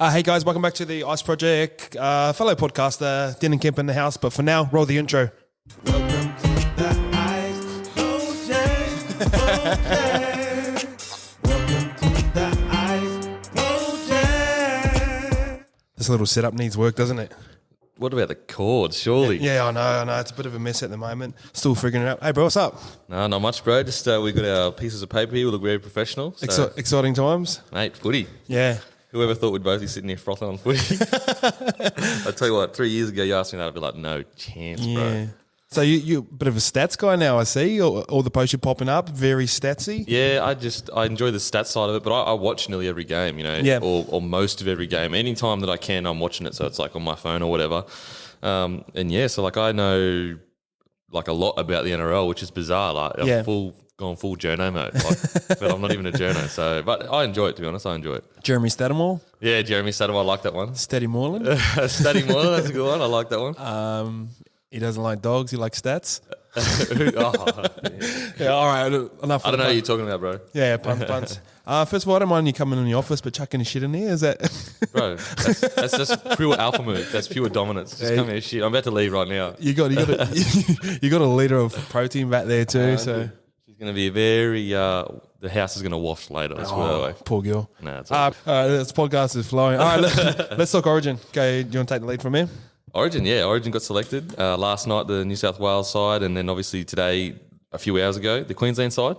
Hey guys, welcome back to the Ice Project. Fellow podcaster, Denan Kemp in the house, but for now, roll the intro. Welcome to the Ice Project. Welcome to the Ice Project. This little setup needs work, doesn't it? What about the chords, surely? Yeah, I know. It's a bit of a mess at the moment. Still figuring it out. Hey bro, what's up? No, not much, bro. Just we got our pieces of paper here. We look very professional. So, Exciting times? mate, footy. Yeah. Whoever thought we'd both be sitting here frothing on footy? I tell you what, 3 years ago you asked me that, I'd be like, no chance, bro. So you're a bit of a stats guy now, I see. All the posts you're popping up, very statsy. Yeah, I enjoy the stats side of it, but I watch nearly every game, or most of every game. Any time that I can, I'm watching it, so it's like on my phone or whatever. So like I know like a lot about the NRL, which is bizarre. Like I'm gone full journo mode, but I'm not even a journo. So, but I enjoy it, to be honest. I enjoy it. Jeremy Stattamore. Yeah, Jeremy Stattamore. I like that one. Steady Moreland. Steady Moreland, that's a good one. I like that one. He doesn't like dogs. He likes stats. Yeah. Yeah, all right. Enough. I don't know who you're talking about, bro. Yeah, puns. First of all, I don't mind you coming in the office, but chucking the shit in here. Is that? Bro, that's just pure alpha move. That's pure dominance. Just come here, shit. I'm about to leave right now. You got a liter of protein back there too. So She's going to be the house is going to waft later. That's where poor girl. No, it's all this podcast is flowing. All right, let's talk Origin. Okay, do you want to take the lead from here? Origin, yeah. Origin got selected last night, the New South Wales side, and then obviously today, a few hours ago, the Queensland side.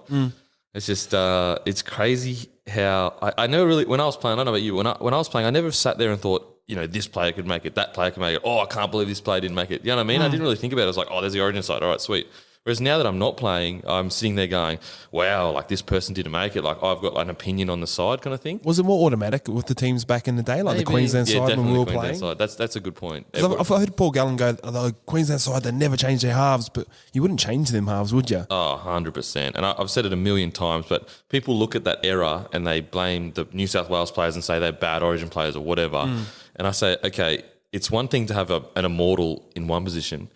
It's just, it's crazy how I never really, when I was playing, I don't know about you, when I was playing, I never sat there and thought, this player could make it, that player could make it. Oh, I can't believe this player didn't make it. You know what I mean? I didn't really think about it. I was like, oh, there's the Origin side. All right, sweet. Whereas now that I'm not playing, I'm sitting there going, wow, like this person didn't make it. Like I've got an opinion on the side kind of thing. Was it more automatic with the teams back in the day, like Maybe. the Queensland side when we were playing? Side. That's a good point. I've heard Paul Gallen go, the Queensland side, they never change their halves, but you wouldn't change them halves, would you? Oh, 100%. And I've said it a million times, but people look at that era and they blame the New South Wales players and say they're bad Origin players or whatever. And I say, okay, it's one thing to have an immortal in one position,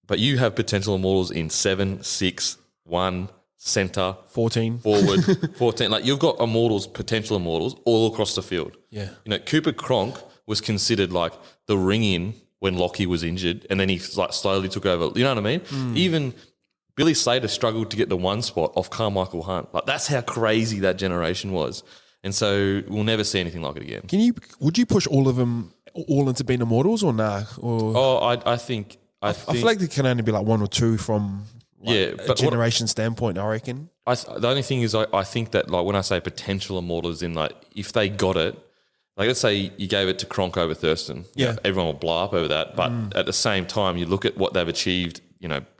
but you have potential immortals in 7, 6, 1, centre, 14, forward, 14. Like you've got immortals, potential immortals all across the field. Yeah. Cooper Cronk was considered like the ring-in when Lockie was injured, and then he like slowly took over. You know what I mean? Even Billy Slater struggled to get the one spot off Carmichael Hunt. Like that's how crazy that generation was. And so we'll never see anything like it again. Would you push all of them all into being immortals or nah? Or I think I feel like there can only be like one or two from a generation standpoint, I reckon. The only thing is I think that like when I say potential immortals in like if they got it, like let's say you gave it to Cronk over Thurston. Yeah. Everyone will blow up over that. But at the same time you look at what they've achieved,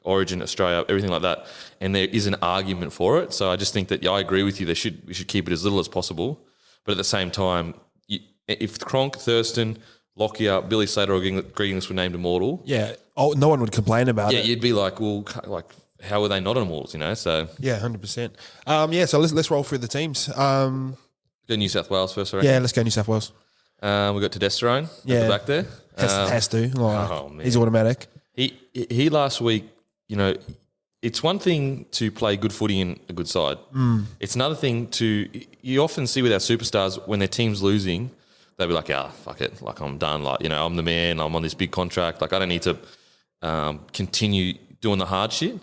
Origin, Australia, everything like that, and there is an argument for it. So I just think that I agree with you. We should keep it as little as possible. But at the same time, if Cronk, Thurston, Lockyer, Billy Slater or Greg Inglis were named immortal. Yeah. Oh, no one would complain about it. Yeah, you'd be like, well, like how are they not immortals, So yeah, 100%. So let's roll through the teams. Go New South Wales first, I reckon. Yeah, let's go New South Wales. We got Testosterone at the back there. Has to. Man. He's automatic. He last week, it's one thing to play good footy in a good side. It's another thing you often see with our superstars when their team's losing, they'll be like, fuck it. Like, I'm done. Like, I'm the man. I'm on this big contract. Like, I don't need to continue doing the hard shit.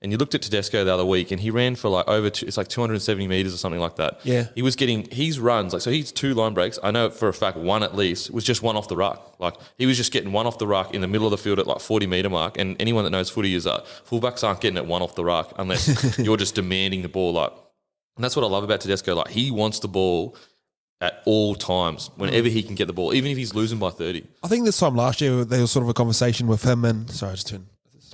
And you looked at Tedesco the other week and he ran for like it's like 270 metres or something like that. Yeah. He was getting his runs, so he's 2 line breaks. I know for a fact one at least was just one off the ruck. Like, he was just getting one off the ruck in the middle of the field at like 40 metre mark. And anyone that knows footy is fullbacks aren't getting it one off the ruck unless you're just demanding the ball. Like, and that's what I love about Tedesco. Like, he wants the ball at all times, whenever he can get the ball, even if he's losing by 30. I think this time last year there was sort of a conversation with him and sorry, I just turned.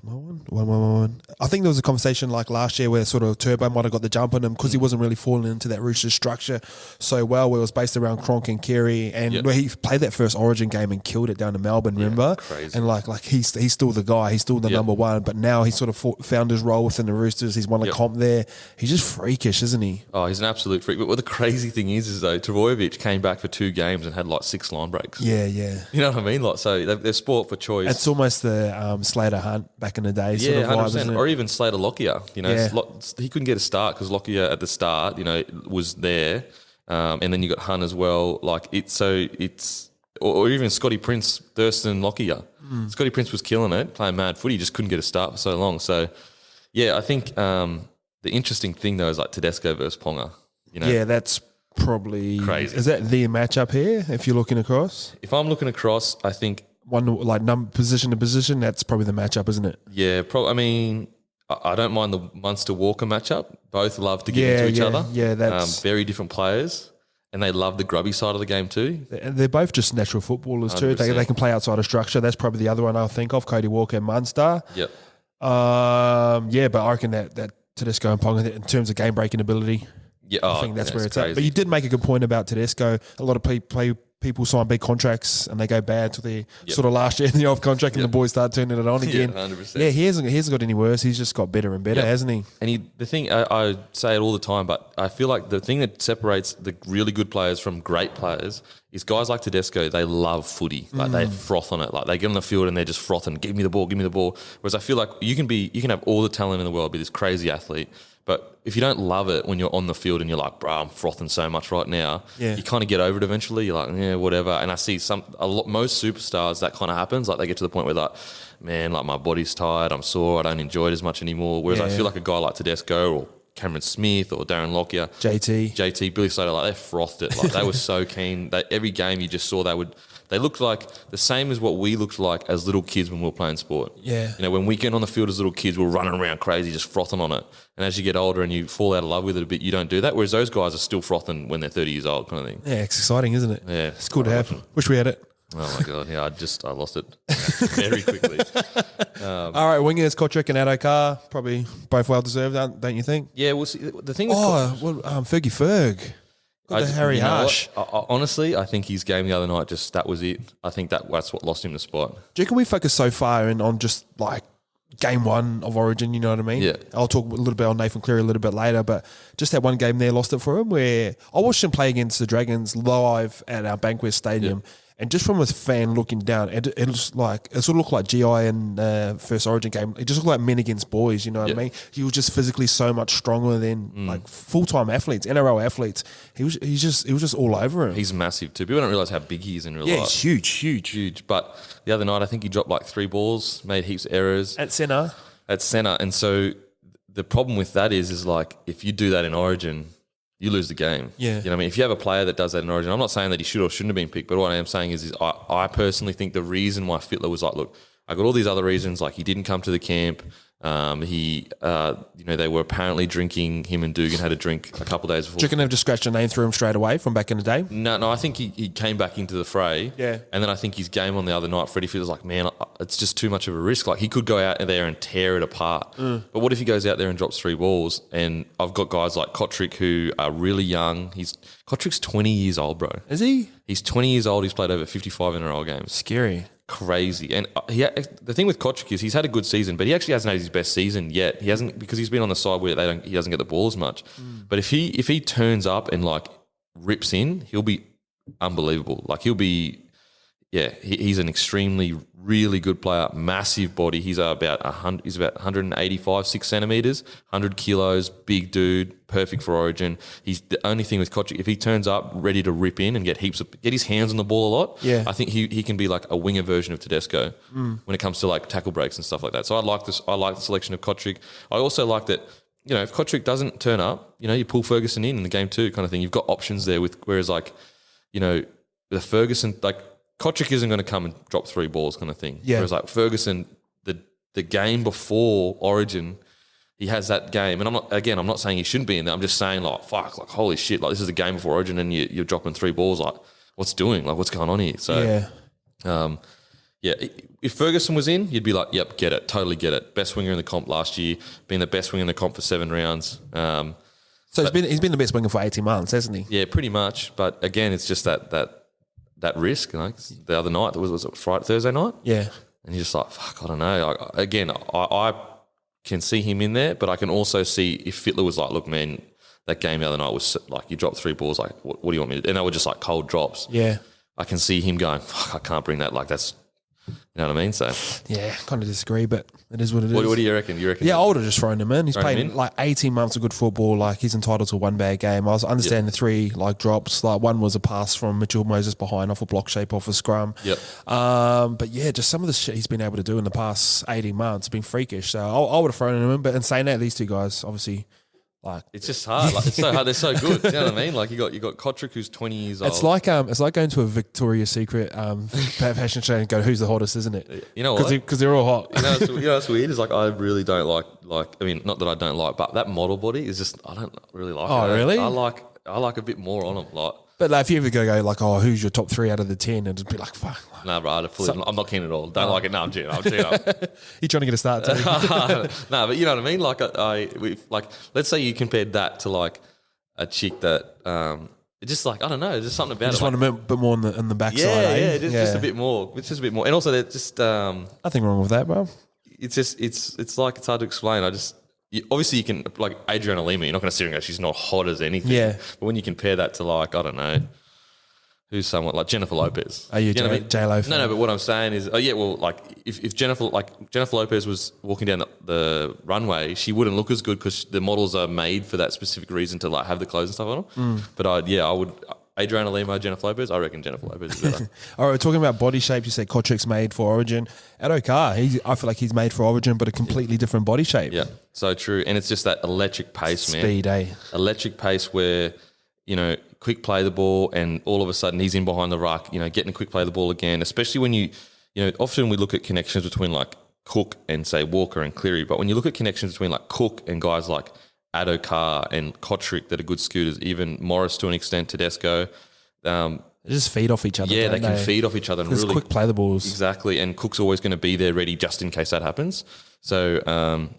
One. I think there was a conversation like last year where sort of Turbo might have got the jump on him because he wasn't really falling into that Roosters structure so well, where it was based around Cronk and Carey, and where he played that first Origin game and killed it down in Melbourne, remember? Crazy. And like he's still the guy, he's still the number one, but now he's sort of found his role within the Roosters. He's won a comp there. He's just freakish, isn't he? Oh, he's an absolute freak. But what the crazy thing is though, Trbojevic came back for 2 games and had like 6 line breaks. Yeah. You know what I mean? Like, so they're sport for choice. It's almost the Slater Hunt back in the day. Sort of 100%. Or even Slater Lockyer. He couldn't get a start because Lockyer at the start, was there. And then you got Hunt as well. Like, it's or even Scotty Prince, Thurston Lockyer. Scotty Prince was killing it, playing mad footy, just couldn't get a start for so long. So, yeah, I think the interesting thing though is like Tedesco versus Ponga. You know, Yeah, that's probably Crazy. Is that the matchup here? If you're looking across, if I'm looking across, I think one like position to position, that's probably the matchup, isn't it? yeah, I mean, I don't mind the Munster Walker matchup. Both love to get Yeah, into each yeah, other. yeah, that's- very different players, and they love the grubby side of the game too. And they're both just natural footballers too. They 100%. can play outside of structure. That's probably the other one I'll think of. Cody Walker and Munster. Yep. Yeah, but I reckon that Tedesco and Ponga in terms of game breaking ability. Yeah, I think that's where it's crazy. at. But you did make a good point about Tedesco. A lot of people sign big contracts and they go bad till they sort of last year in the off contract and the boys start turning it on again. 100%. Yeah, he hasn't got any worse. He's just got better and better, hasn't he? And the thing, I say it all the time, but I feel like the thing that separates the really good players from great players is guys like Tedesco, they love footy. Like they froth on it. Like they get on the field and they're just frothing, give me the ball, give me the ball. Whereas I feel like you can have all the talent in the world, be this crazy athlete, but if you don't love it when you're on the field and you're like, bro, I'm frothing so much right now, you kind of get over it eventually. You're like, yeah, whatever. And I see most superstars, that kind of happens. Like they get to the point where like, man, like my body's tired, I'm sore, I don't enjoy it as much anymore. Whereas I feel like a guy like Tedesco or Cameron Smith or Darren Lockyer, JT, Billy Slater, like they frothed it. Like they were so keen. Every game you just saw they looked like the same as what we looked like as little kids when we were playing sport. Yeah. You know, when we get on the field as little kids, we're running around crazy, just frothing on it. And as you get older and you fall out of love with it a bit, you don't do that. Whereas those guys are still frothing when they're 30 years old kind of thing. Yeah, it's exciting, isn't it? Yeah. It's cool to have. Wish we had it. Oh my God. Yeah, I lost it very quickly. All right, wingers, Kotrick and Adokar, probably both well deserved, don't you think? Yeah, we'll see. The thing with Fergie Ferg. Got the Harry Harsh. Honestly, I think his game the other night, that was it. I think that's what lost him the spot. Do you reckon we focus so far in on just like game one of Origin, you know what I mean? Yeah. I'll talk a little bit on Nathan Cleary a little bit later, but just that one game there lost it for him where I watched him play against the Dragons live at our Bankwest Stadium. And just from a fan looking down, it sort of looked like GI in first Origin game. It just looked like men against boys. You know what I mean? He was just physically so much stronger than like full time athletes, NRL athletes. He was just all over him. He's massive too. People don't realize how big he is in real Yeah, life. he's huge. Huge. But the other night, I think he dropped like 3 balls, made heaps of errors At centre. And so the problem with that is like if you do that in Origin, you lose the game. Yeah. You know what I mean? If you have a player that does that in Origin, I'm not saying that he should or shouldn't have been picked, but what I am saying is I personally think the reason why Fittler was like, look, I got all these other reasons, like he didn't come to the camp. They were apparently drinking, him and Dugan had a drink a couple of days before. Do you reckon they've just scratched a name through him straight away from back in the day? No, I think he came back into the fray. Yeah. And then I think his game on the other night, Freddie feels like, man, it's just too much of a risk. Like he could go out there and tear it apart. But what if he goes out there and drops 3 balls? And I've got guys like Kotrick who are really young. Kotrick's 20 years old, bro. Is he? He's 20 years old. He's played over 55 NRL games. Scary. Crazy. And the thing with Kotrick is he's had a good season, but he actually hasn't had his best season yet. He hasn't, because he's been on the side where he doesn't get the ball as much. But if he turns up and like rips in, he'll be unbelievable. Like he's an extremely really good player, massive body. He's about 185, 6 centimeters, 100 kilos, big dude, perfect for Origin. He's the only thing with Kotrick, if he turns up ready to rip in and get his hands on the ball a lot, I think he can be like a winger version of Tedesco when it comes to like tackle breaks and stuff like that. So I like the selection of Kotrick. I also like that, you know, if Kotrick doesn't turn up, you know, you pull Ferguson in the game too kind of thing. You've got options there whereas like, you know, the Ferguson, like Kotrick isn't going to come and drop 3 balls kind of thing. Yeah. Whereas like Ferguson, the game before Origin, he has that game. And I'm not saying he shouldn't be in there. I'm just saying like, fuck, like holy shit, like this is the game before Origin and you're dropping 3 balls. Like what's going on here? So, if Ferguson was in, you'd be like, yep, get it, totally get it. Best winger in the comp last year, been the best winger in the comp for 7 rounds. So he's been the best winger for 18 months, hasn't he? Yeah, pretty much. But again, it's just that risk. Like the other night, was it Thursday night? Yeah. And you're just like, fuck, I don't know. I can see him in there, but I can also see if Fittler was like, look, man, that game the other night was like you dropped 3 balls. Like, what do you want me to do? And they were just like cold drops. Yeah. I can see him going, fuck, I can't bring that. Like You know what I mean? So Yeah, kind of disagree, but it is what it is. what do you reckon? Yeah, I would have just thrown him in. He's Thrown him playing in? like 18 months of good football. Like he's entitled to one bad game. I understand the 3 like drops. Like one was a pass from Mitchell Moses behind off a block shape off a scrum. Yep. But yeah, just some of the shit he's been able to do in the past 18 months has been freakish. So I would have thrown him in. But in saying that, these 2 guys obviously like it's just hard. Like, it's so hard. They're so good. You know what I mean? Like you got Kotrick who's 20 years old. it's like going to a Victoria's Secret fashion show and go, who's the hottest, isn't it? You know what? Because they're all hot. You know what's weird is like I really don't like I mean not that I don't like, but that model body is just I don't really like. Oh, it. really? I like a bit more on them. Like But like, if you ever go like, oh, who's your top 3 out of the 10, and just be like, fuck. nah, bro, I'm not keen at all. Don't like it. No, I'm cheating. You trying to get a start too? No, but you know what I mean. Like like let's say you compared that to like a chick that it's just like I don't know. There's just something about Just it. want a bit more on the backside. Yeah, eh? just a bit more. It's just a bit more, and also they're just Nothing wrong with that, bro. it's just it's like it's hard to explain. Obviously you can like Adriana Lima. You're not going to sit and go, she's not hot as anything. Yeah. But when you compare that to like I don't know. Who's somewhat like Jennifer Lopez? Are you know what I mean? J-Lo fan? No, but what I'm saying is, like if Jennifer Lopez was walking down the runway, she wouldn't look as good because the models are made for that specific reason to like have the clothes and stuff on them. But I would Adriana Lima, Jennifer Lopez. I reckon Jennifer Lopez is better. All right, we're talking about body shape. You said Kotrick's made for Origin. Ado Carr, I feel like he's made for Origin, but a completely different body shape. Yeah, so true, and it's just that electric pace, man. Speed, eh? Electric pace where quick play the ball, and all of a sudden he's in behind the ruck, getting a quick play the ball again, especially when often we look at connections between like Cook and say Walker and Cleary, but when you look at connections between like Cook and guys like Ado Carr and Kotrick that are good scooters, even Morris to an extent, Tedesco, They just feed off each other. yeah, they don't can feed off each other and Just really quick play the balls. exactly, and Cook's always going to be there ready just in case that happens. So,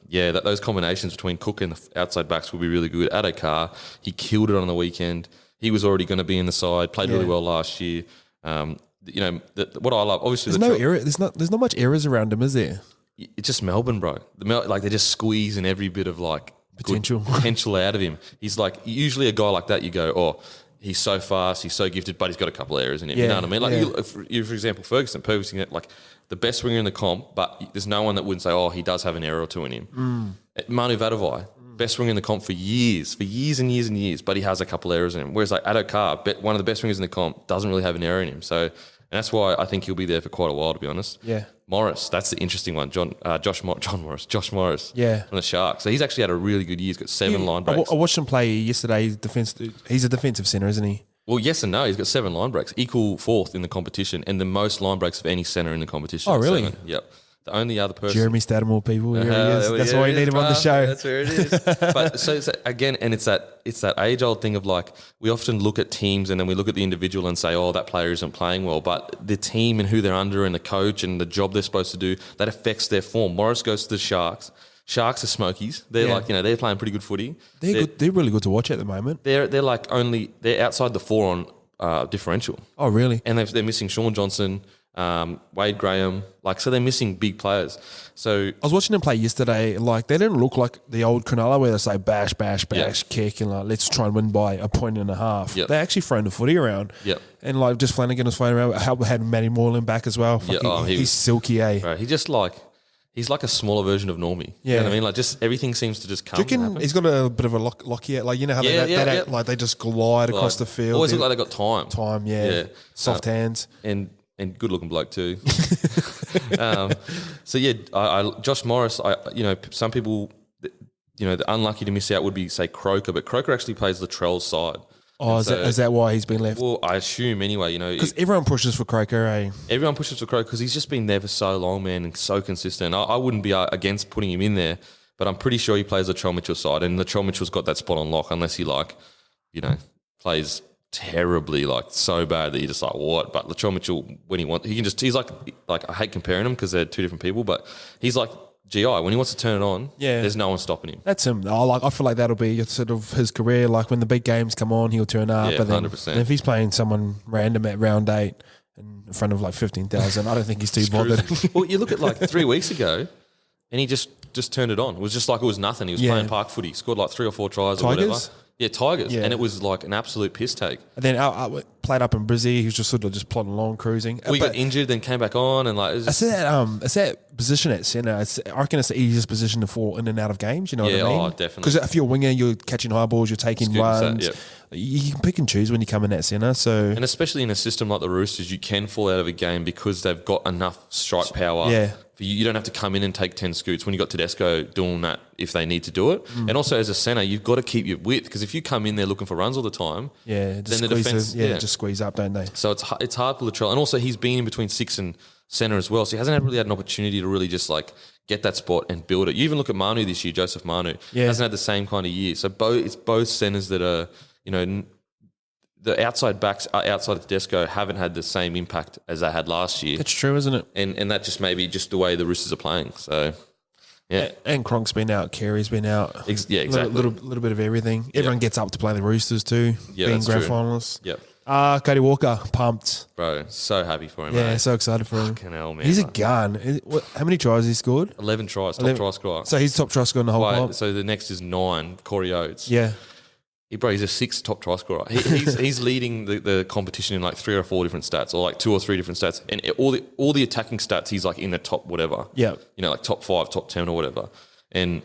those combinations between Cook and the outside backs will be really good. Ado Carr, he killed it on the weekend. He was already going to be in the side, played really well last year. What I love, obviously, There's not much errors around him, is there? it's just Melbourne, bro. They're just squeezing every bit of like good potential out of him. He's like usually a guy like that. You go, oh, he's so fast, he's so gifted, but he's got a couple of errors in him. You know what I mean? Like for example, Ferguson, like the best winger in the comp, but there's no one that wouldn't say, oh, he does have an error or two in him. Manu Vadavai, best winger in the comp for years and years and years, but he has a couple of errors in him. Whereas like Ado Carr, one of the best wingers in the comp, doesn't really have an error in him. So, and that's why I think he'll be there for quite a while, to be honest. Yeah. Morris, that's the interesting one. Josh Morris. Yeah. From the Sharks. So he's actually had a really good year. He's got 7 line breaks. I watched him play yesterday. He's a defensive centre, isn't he? Well, yes and no. He's got 7 line breaks, equal 4th in the competition, and the most line breaks of any centre in the competition. Oh, really? 7. Yep. The only other person. Jeremy Stattamore, people. Here he is. That's why we need him on the show. That's where it is. But so it's again, and it's that age old thing of like we often look at teams and then we look at the individual and say, oh, that player isn't playing well. But the team and who they're under and the coach and the job they're supposed to do, that affects their form. Morris goes to the Sharks. Sharks are Smokies. They're they're playing pretty good footy. They're good. They're really good to watch at the moment. They're they're outside the 4 on differential. Oh, really? And they're missing Sean Johnson, Wade Graham, so they're missing big players. So I was watching them play yesterday. Like they didn't look like the old Cronulla where they say bash, kick, and like let's try and win by a point and a half. Yep. They actually thrown the footy around. Yep. And like just Flanagan was throwing around. Had Matty Moreland back as well. He's silky, eh? Bro, he's like a smaller version of Normie. You know what I mean? Like just everything seems to just come. Do you reckon he's got a bit of a lock here? Like you know how they just glide across the field. Always look like they got time. Time, yeah. Soft hands. And good looking bloke too. So yeah, Josh Morris. Some people, they're unlucky to miss out would be say Croker, but Croker actually plays Latrell's side. Oh, is that why he's been left? Well, I assume anyway. Because everyone pushes for Croker, eh? Everyone pushes for Croker because he's just been there for so long, man, and so consistent. I wouldn't be against putting him in there, but I'm pretty sure he plays Latrell Mitchell's side, and Latrell Mitchell's got that spot on lock unless he plays terribly, so bad that you're just like, what? But Latrell Mitchell, when he's like I hate comparing them because they're two different people, but he's like GI. When he wants to turn it on, there's no one stopping him. That's him. I feel like that'll be sort of his career. Like when the big games come on, he'll turn up. Yeah, but then 100%. And if he's playing someone random at round 8 in front of 15,000, I don't think he's too bothered. Well, you look at 3 weeks ago, and he just turned it on. It was just like it was nothing. He was playing park footy. Scored 3 or 4 tries or whatever. Yeah, Tigers. Yeah. And it was like an absolute piss take. And then I played up in Brizzy. He was just sort of just plodding along, cruising. We But got injured, then came back on, and like it was I just, said it's that position at centre. I reckon it's the easiest position to fall in and out of games. You know Yeah, what I mean? oh, definitely. Because if you're a winger, you're catching high balls, you're taking Scooting set, runs. yep. You can pick and choose when you come in at centre. So and especially in a system like the Roosters, you can fall out of a game because they've got enough strike power. Yeah. For you don't have to come in and take 10 scoots when you got Tedesco doing that if they need to do it. And also as a centre, you've got to keep your width because if you come in there looking for runs all the time, yeah, just then the defence, just squeeze up, don't they? So it's hard for Latrell. And also he's been in between 6 and centre as well. So he hasn't really had an opportunity to really just like get that spot and build it. You even look at Manu this year, Joseph Manu. Yeah. Hasn't had the same kind of year. So it's both centres that are, you know, the outside backs outside of Tedesco haven't had the same impact as they had last year. It's true, isn't it? And that just maybe just the way the Roosters are playing. So, yeah. And Cronk's been out, Carey's been out. Yeah, exactly. Little bit of everything. Everyone gets up to play the Roosters too, Yeah, being that's grand true. finalists. Yep. Cody Walker, pumped. Bro, so happy for him, Yeah, mate. so excited for him. Fucking hell, man. He's a gun. How many tries has he scored? 11 tries, top 11. try scorer. So he's top try scorer in the whole comp. So the next is 9, Corey Oates. Yeah. He's a 6th top try scorer. He's leading the competition in like 3 or 4 different stats, or like 2 or 3 different stats, and all the attacking stats he's like in the top whatever. Yeah. You know, like top 5, top 10 or whatever. And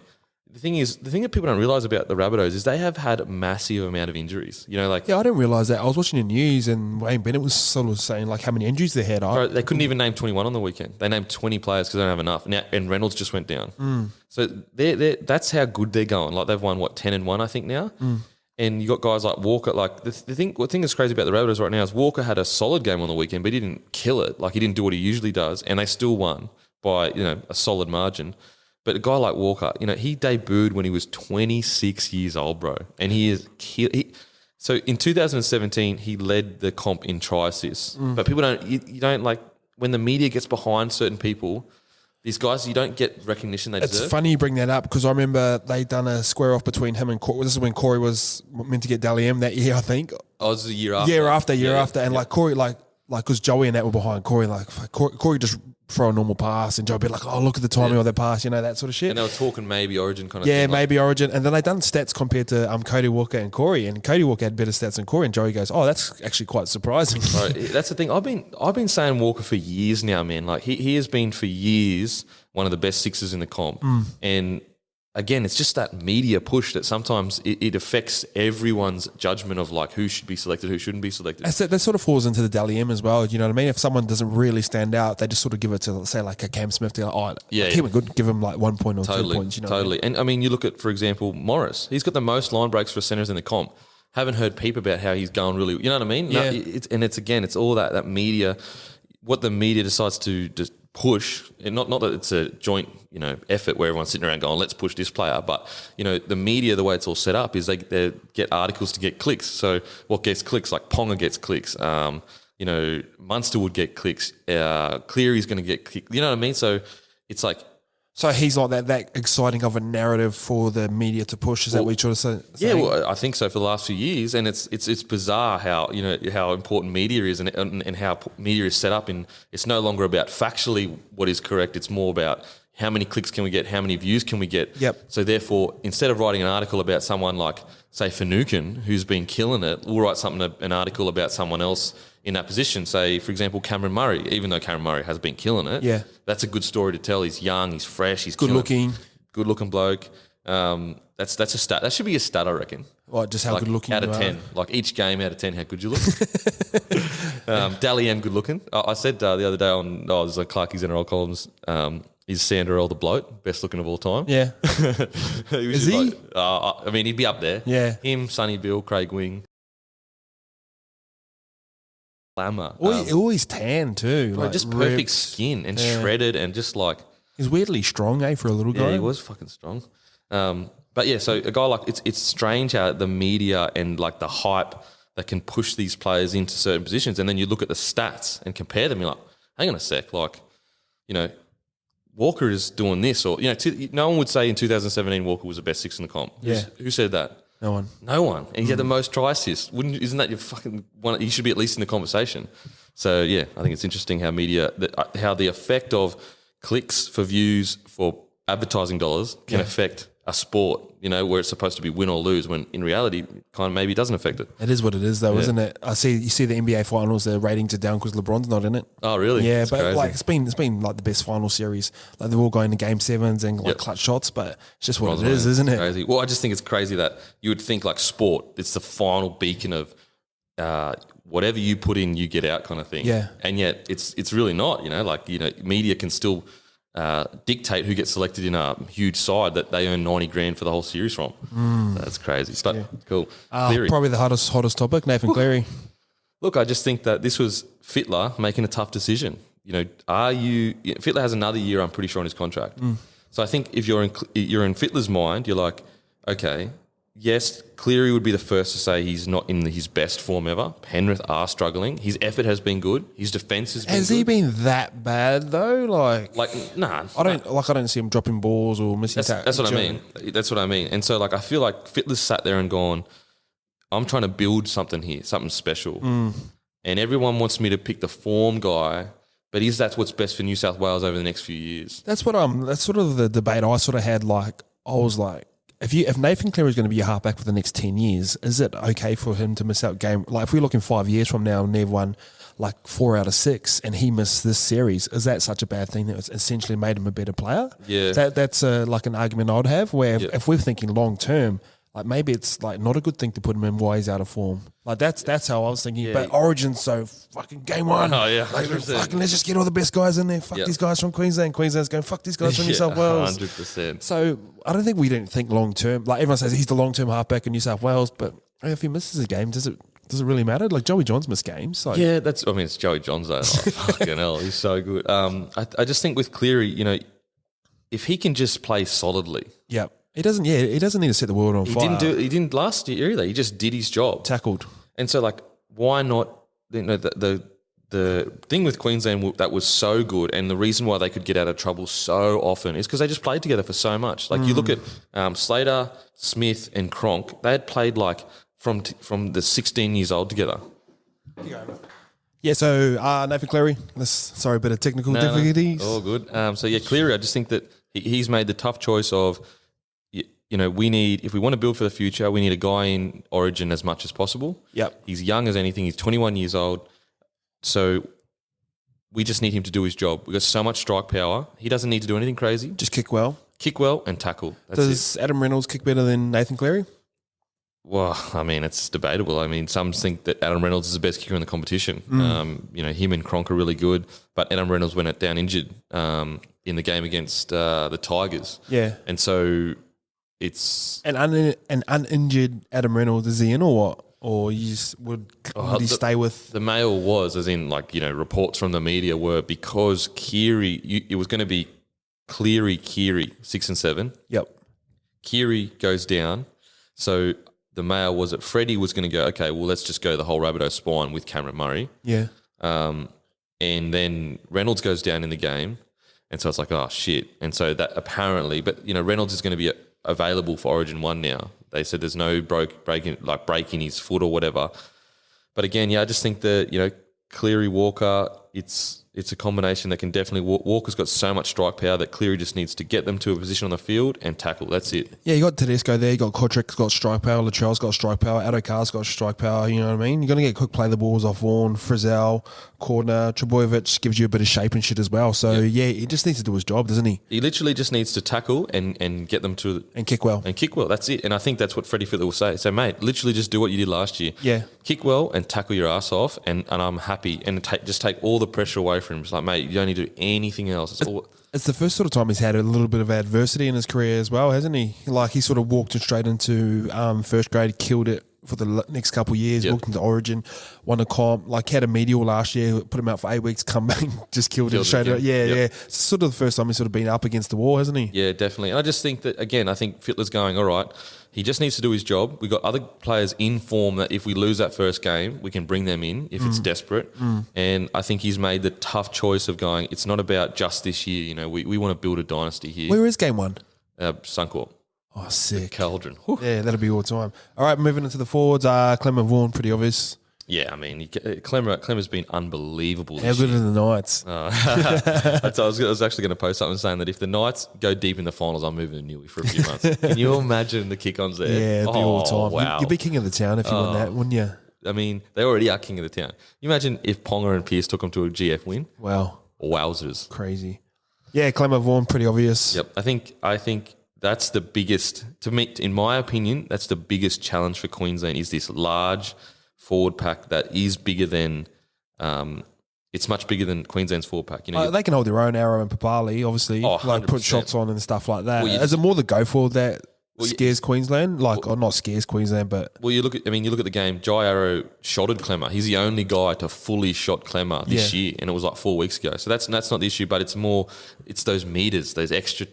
the thing that people don't realize about the Rabbitohs is they have had a massive amount of injuries. You know, like Yeah, I didn't realise that. I was watching the news and Wayne Bennett was sort of saying like how many injuries they had. bro, they couldn't even name 21 on the weekend. They named 20 players because they don't have enough. And Reynolds just went down. So that's how good they're going. Like they've won 10-1 I think now. And you got guys like Walker. Like the thing that's crazy about the Rabbitohs right now is Walker had a solid game on the weekend, but he didn't kill it. Like he didn't do what he usually does, and they still won by a solid margin. But a guy like Walker, he debuted when he was 26 years old, bro, and he is so in 2017 he led the comp in try assists. But people you don't like when the media gets behind certain people. These guys, you don't get recognition they deserve. It's funny you bring that up because I remember they done a square off between him and Corey. This is when Corey was meant to get Dally M that year, I think. Oh, it was the year after. Year after. And like Corey, like because Joey and that were behind Corey, like Corey just throw a normal pass and Joey would be like, oh, look at the timing of that pass, that sort of shit. And they were talking maybe Origin kind of Yeah, thing. maybe Origin. And then they done stats compared to Cody Walker and Corey. And Cody Walker had better stats than Corey. And Joey goes, oh, that's actually quite surprising. Bro, that's the thing. I've been saying Walker for years now, man. Like he has been for years one of the best sixers in the comp. And again, it's just that media push that sometimes it affects everyone's judgment of like who should be selected, who shouldn't be selected. That sort of falls into the Dally M as well. You know what I mean? If someone doesn't really stand out, they just sort of give it to, say, like a Cam Smith. They're like, he was good. Give him like 1 point or 2 points. You know Totally. And I mean, you look at, for example, Morris. He's got the most line breaks for centers in the comp. Haven't heard peep about how he's going really. You know what I mean? Yeah. It's all that media. What the media decides to just push, and not that it's a joint effort where everyone's sitting around going, let's push this player, but the media, the way it's all set up is they get articles to get clicks. So what gets clicks? Like Ponga gets clicks. Munster would get clicks. Cleary's going to get clicks. You know what I mean? So it's like. So he's like that exciting of a narrative for the media to push. Is that what you're trying to say? Yeah, well, I think so for the last few years, and it's bizarre how how important media is and how media is set up. And it's no longer about factually what is correct. It's more about how many clicks can we get, how many views can we get. Yep. So therefore, instead of writing an article about someone like, say, Finucane, who's been killing it, we'll write an article about someone else in that position. Say, for example, Cameron Murray. Even though Cameron Murray has been killing it, Yeah. that's a good story to tell. He's young, he's fresh, he's Good looking. good looking bloke. That's a stat. That should be a stat, I reckon. Like just how Like good looking out you of are. 10, like each game out of 10, how good you look. Dally M, good looking. I said the other day on there's like Clarkie's NRL columns. Is Sanderell the bloke best looking of all time? Yeah. Is he? I mean, he'd be up there. Yeah. Him, Sonny Bill, Craig Wing, Lammer. Always tan too. Bro, like just ripped. perfect skin and shredded and just like. He's weirdly strong, for a little guy. Yeah, he was fucking strong. But yeah, so a guy like it's strange how the media and like the hype that can push these players into certain positions, and then you look at the stats and compare them. You're like, hang on a sec, like, Walker is doing this, or no one would say in 2017 Walker was the best six in the comp. Yeah. Who said that? No one. No one, and he had the most try assists. Isn't that your fucking one? You should be at least in the conversation. So yeah, I think it's interesting how media, how the effect of clicks for views for advertising dollars can affect a sport, where it's supposed to be win or lose, when in reality, kind of maybe doesn't affect it. It is what it is, though, isn't it? You see the NBA finals, the ratings are down because LeBron's not in it. Oh, really? Yeah, That's but crazy. like it's been like the best final series. Like they're all going to game sevens and like clutch shots, but it's just what it is, isn't it? Crazy. Well, I just think it's crazy that you would think like sport, it's the final beacon of whatever you put in, you get out kind of thing. Yeah. And yet it's really not, media can still dictate who gets selected in a huge side that they earn 90 grand for the whole series from. That's crazy. But cool. Clary. Probably the hottest topic, Nathan Clary. Look, I just think that this was Fittler making a tough decision. Fittler has another year, I'm pretty sure, on his contract. So I think if you're in Fittler's mind, you're like, okay, yes, Cleary would be the first to say he's not in his best form ever. Penrith are struggling. His effort has been good. His defence has been good. Has he been that bad though? Nah. I don't see him dropping balls or missing tackles. That's what I mean. That's what I mean. And so I feel like Fittler's sat there and gone, I'm trying to build something here, something special. And everyone wants me to pick the form guy, but is that what's best for New South Wales over the next few years? That's sort of the debate I sort of had. I was like, if Nathan Cleary is going to be a halfback for the next 10 years, is it okay for him to miss out game? Like if we look in 5 years from now and they've won like 4 out of 6 and he missed this series, is that such a bad thing that it's essentially made him a better player? Yeah. That's like an argument I'd have where if we're thinking long term, like maybe it's like not a good thing to put him in while he's out of form. Like that's how I was thinking. Yeah. But Origin's so fucking game one. Oh, yeah, Like, 100%. fucking let's just get all the best guys in there. Fuck these guys from Queensland. Queensland's going, fuck these guys from New South Wales. 100%. So I don't think we don't think long term. Like everyone says he's the long term halfback in New South Wales, but if he misses a game, does it really matter? Like Joey Johns missed games. Like, Yeah, it's Joey Johns though. Oh, fucking hell, he's so good. I just think with Cleary, if he can just play solidly. yeah. He doesn't need to set the world on fire. He didn't last year either. He just did his job. Tackled. And so why not, the thing with Queensland that was so good, and the reason why they could get out of trouble so often is because they just played together for so much. Like you look at Slater, Smith and Cronk, they had played from the 16 years old together. Yeah, so Nathan Cleary, sorry, a bit of technical difficulties. All good. Cleary, I just think that he's made the tough choice of, we need, if we want to build for the future, we need a guy in Origin as much as possible. Yep. He's young as anything. He's 21 years old. So we just need him to do his job. We've got so much strike power. He doesn't need to do anything crazy. Just kick well. Kick well and tackle. That's Does Adam Reynolds kick better than Nathan Cleary? Well, I mean, it's debatable. I mean, some think that Adam Reynolds is the best kicker in the competition. Him and Cronk are really good, but Adam Reynolds went down injured in the game against the Tigers. Yeah. And so it's... An uninjured Adam Reynolds, is he in or what? Or you just would he stay with? The mail was, as in, reports from the media were because Keary, it was going to be Keary, 6 and 7. Yep. Keary goes down. So the mail was that Freddie was going to go, okay, well, let's just go the whole Rabbitoh spine with Cameron Murray. Yeah. And then Reynolds goes down in the game. And so it's like, oh, shit. And so that apparently, but, Reynolds is going to be available for Origin 1 now. They said there's no breaking his foot or whatever. But again, I just think that, Cleary, Walker, it's a combination that can definitely... Walker's got so much strike power that Cleary just needs to get them to a position on the field and tackle. That's it. Yeah, you got Tedesco there, you got Kotrick's got strike power, Latrell's got strike power, Adokar's got strike power, you know what I mean? You're going to get quick play the balls off Vaughan, Frizzell, Cordner, Trebojevic gives you a bit of shape and shit as well. So, he just needs to do his job, doesn't he? He literally just needs to tackle and get them to... And kick well. And kick well, that's it. And I think that's what Freddie Fittler will say. So, mate, literally just do what you did last year. Yeah. Kick well and tackle your ass off, and I'm happy. And just take all the pressure away from him. It's like, mate, you don't need to do anything else. It's the first sort of time he's had a little bit of adversity in his career as well, hasn't he? Like he sort of walked straight into first grade, killed it for the next couple of years, walked into Origin, won a comp, had a medial last year, put him out for 8 weeks, come back, just killed it straight out. Yeah. It's sort of the first time he's sort of been up against the wall, hasn't he? Yeah, definitely. And I just think that, again, I think Fittler's going, all right, he just needs to do his job. We've got other players in form that if we lose that first game, we can bring them in if it's desperate. And I think he's made the tough choice of going, it's not about just this year. We want to build a dynasty here. Where is game one? Suncorp. Oh, sick. Cauldron. Yeah, that'll be all time. All right, moving into the forwards. Clement Vaughan, pretty obvious. Yeah, I mean, Clemmer's been unbelievable How this good year. are the Knights? I was actually going to post something saying that if the Knights go deep in the finals, I'm moving to Newey for a few months. Can you imagine the kick-ons there? Yeah, it'd be all the time. Wow. You'd be king of the town if you won that, wouldn't you? I mean, they already are king of the town. You imagine if Ponga and Pearce took them to a GF win? Wow. Wowzers. Crazy. Yeah, Clemmer Vaughan, pretty obvious. Yep. I think that's the biggest, to me, in my opinion, that's the biggest challenge for Queensland is this large forward pack that is bigger than, it's much bigger than Queensland's forward pack. You know, They can hold their own, Arrow and Papali, obviously. Oh, like put 100%. shots on and stuff like that. Well, Is it more the go forward that scares Queensland? Or not scares Queensland, but well, you look at the game. Jai Arrow shotted Clemmer. He's the only guy to fully shot Clemmer this year, and it was like 4 weeks ago. So that's not the issue, but it's those meters, those extra,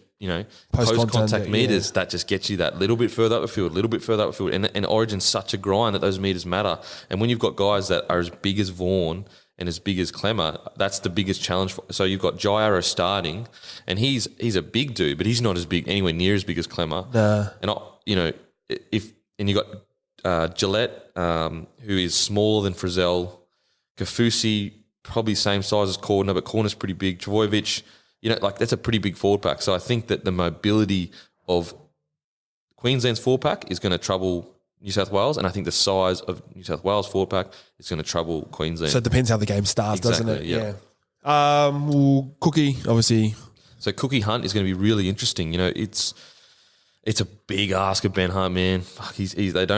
post-contact meters that just get you that little bit further up the field, And Origin's such a grind that those meters matter. And when you've got guys that are as big as Vaughan and as big as Clemmer, that's the biggest challenge. So you've got Jai Arrow starting, and he's a big dude, but he's not as big, anywhere near as big as Clemmer. Nah. And you got Gillette, who is smaller than Frizzell, Kafusi, probably same size as Cordner, but Cordner's pretty big. Travojevic, that's a pretty big forward pack. So I think that the mobility of Queensland's forward pack is going to trouble New South Wales, and I think the size of New South Wales forward pack is going to trouble Queensland. so it depends how the game starts, doesn't it? yeah. Cookie, obviously. So Cookie Hunt is going to be really interesting. It's a big ask of Ben Hunt, man. Fuck, they've got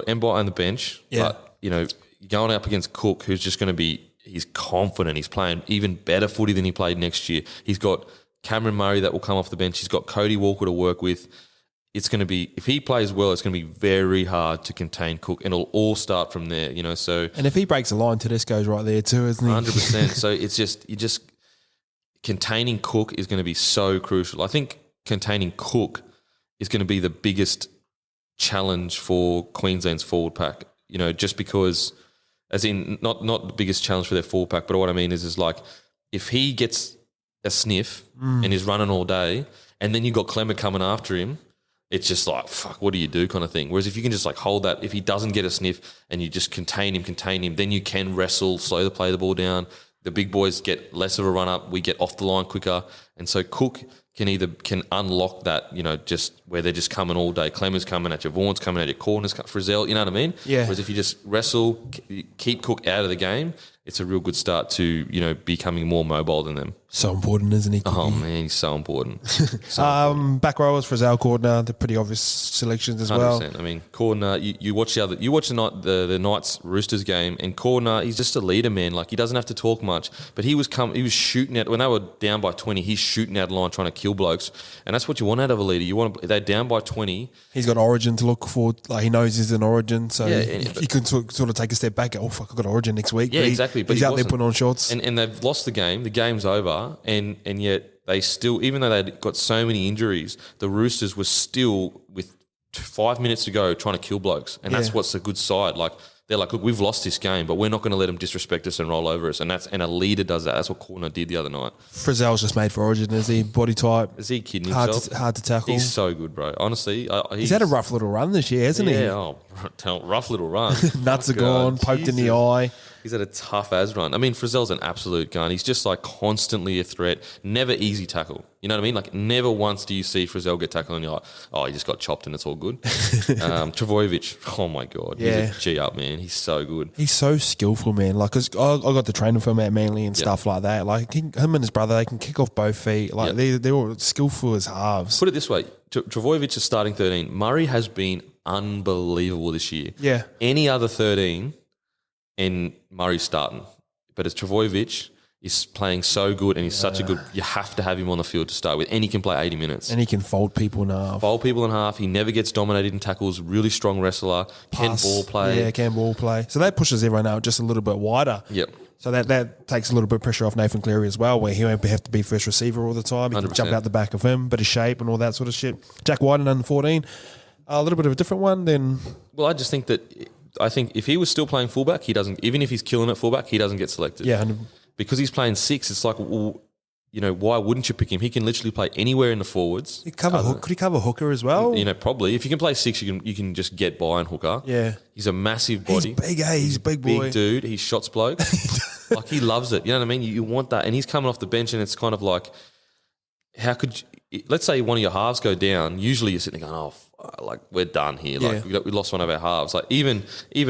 Mbite on the bench, but going up against Cook, who's just going to be, he's confident. He's playing even better footy than he played next year. He's got Cameron Murray that will come off the bench. He's got Cody Walker to work with. It's going to be, if he plays well, it's going to be very hard to contain Cook, and it'll all start from there, so. And if he breaks the line, Tedesco's right there too, isn't he? 100%. So it's just containing Cook is going to be so crucial. I think containing Cook is going to be the biggest challenge for Queensland's forward pack, just because, as in not the biggest challenge for their forward pack, but what I mean is like if he gets a sniff and is running all day, and then you've got Clemmer coming after him, it's just like, fuck, what do you do kind of thing. Whereas if you can just like hold that, if he doesn't get a sniff and you just contain him, then you can wrestle, play the ball down. The big boys get less of a run up. We get off the line quicker. And so Cook can unlock that, just where they're just coming all day. Clemmer's coming at you, Vaughan's coming at you, Corner's Frizzell, you know what I mean? Yeah. Whereas if you just wrestle, keep Cook out of the game, it's a real good start to, becoming more mobile than them. So important, isn't he? Oh, man, he's so important. Back rowers, Frizzell, Cordner, they're pretty obvious selections as well. 100%. I mean, Cordner, you watch the Knights Roosters game, and Cordner, he's just a leader, man. Like, he doesn't have to talk much, but he was shooting out when they were down by 20. He's shooting out line, trying to kill blokes, and that's what you want out of a leader. They're down by 20. He's got Origin to look for. Like, he knows he's an Origin, so Yeah, he can sort of take a step back. Oh fuck, I've got Origin next week. Yeah, But exactly. But he's he out there wasn't. putting on shorts. And they've lost the game. The game's over, and yet they still, even though they'd got so many injuries, the Roosters were still with 5 minutes to go trying to kill blokes, and that's what's a good side. Like, they're like, look, we've lost this game, but we're not going to let them disrespect us and roll over us, and a leader does that. That's what Corner did the other night. Frizzell's just made for Origin, is he? Body type, Is he kidding himself? hard to tackle. He's so good, bro. Honestly, He's had a rough little run this year, hasn't he? Yeah, rough little run. Nuts are God, gone, poked in the Jesus. eye. He's had a tough as run. I mean, Frizzell's an absolute gun. He's just like constantly a threat. Never easy tackle. You know what I mean? Like, never once do you see Frizzell get tackled and you're like, oh, he just got chopped and it's all good. Travojevic, oh my God. Yeah. He's a G up, man. He's so good. He's so skillful, man. Like, 'cause I got to train with him at Manly and stuff like that. Like, him and his brother, they can kick off both feet. Like, they're all skillful as halves. Put it this way, Travojevic is starting 13. Murray has been unbelievable this year. Yeah. Any other 13 and Murray's starting. But as Travojevic is playing so good and he's such a good, you have to have him on the field to start with, and he can play 80 minutes. And he can fold people in half. Fold people in half. He never gets dominated in tackles. Really strong wrestler. Pass. Can ball play. Yeah, can ball play. So that pushes everyone out just a little bit wider. Yep. So that takes a little bit of pressure off Nathan Clary as well, where he won't have to be first receiver all the time. He can 100%. jump out the back of him, bit of shape and all that sort of shit. Jack Whiten under 14, a little bit of a different one than... Well, I just think that, if he was still playing fullback, he doesn't, even if he's killing at fullback, he doesn't get selected. Yeah, and Because he's playing 6, it's like, well, why wouldn't you pick him? He can literally play anywhere in the forwards. Could he cover hooker as well? Probably. If you can play 6, you can just get by on hooker. Yeah. He's a massive body. He's big, He's a big boy. Big dude. He shots bloke. Like, he loves it. You know what I mean? You want that. And he's coming off the bench, and it's kind of like, how could you, let's say one of your halves go down. Usually you're sitting there going, like, we're done here. Like, we lost one of our halves. Like, even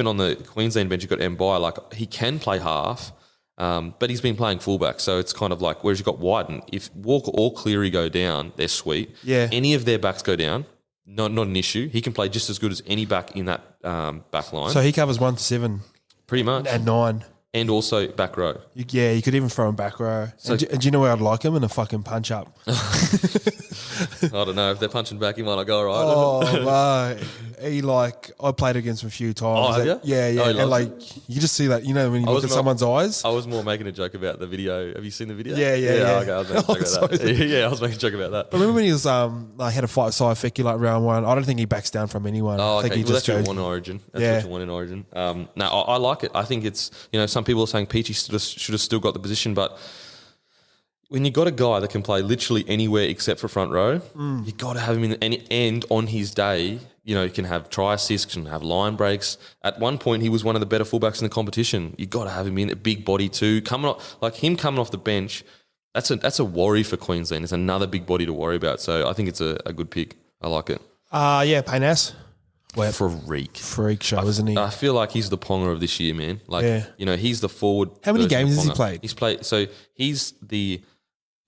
on the Queensland bench, you've got Mbai. Like, he can play half. But he's been playing fullback, so it's kind of like, whereas you've got Whiten, if Walker or Cleary go down, they're sweet. Yeah. Any of their backs go down, not an issue. He can play just as good as any back in that back line. So he covers 1 to 7. Pretty much. And 9. And also back row. You could even throw him back row. So, and do you know where I'd like him? In a fucking punch up. I don't know. If they're punching back, he might not go all right. Oh, mate. I played against him a few times. Oh, have you? Yeah. Oh, and like, you just see that, when you look at someone's eyes. I was more making a joke about the video. Have you seen the video? Yeah. Okay, I was making a joke about that. Yeah, I was making a joke about that. But remember when he was had a fight with Saifeki like round 1? I don't think he backs down from anyone. Oh, I think okay. he just That's what goes, you want in Origin. That's what you want in Origin. No, I like it. I think it's, some people are saying Peachy should have still got the position, but when you got a guy that can play literally anywhere except for front row, you got to have him in the and on his day, he can have try assists, can have line breaks. At one point, he was one of the better fullbacks in the competition. You got to have him in a big body too. Coming off the bench, that's a worry for Queensland. It's another big body to worry about. So I think it's a good pick. I like it. Payne-Haas. Freak show, isn't he? I feel like he's the Ponga of this year, man. Like, he's the forward. How many version games of has he Ponga. played?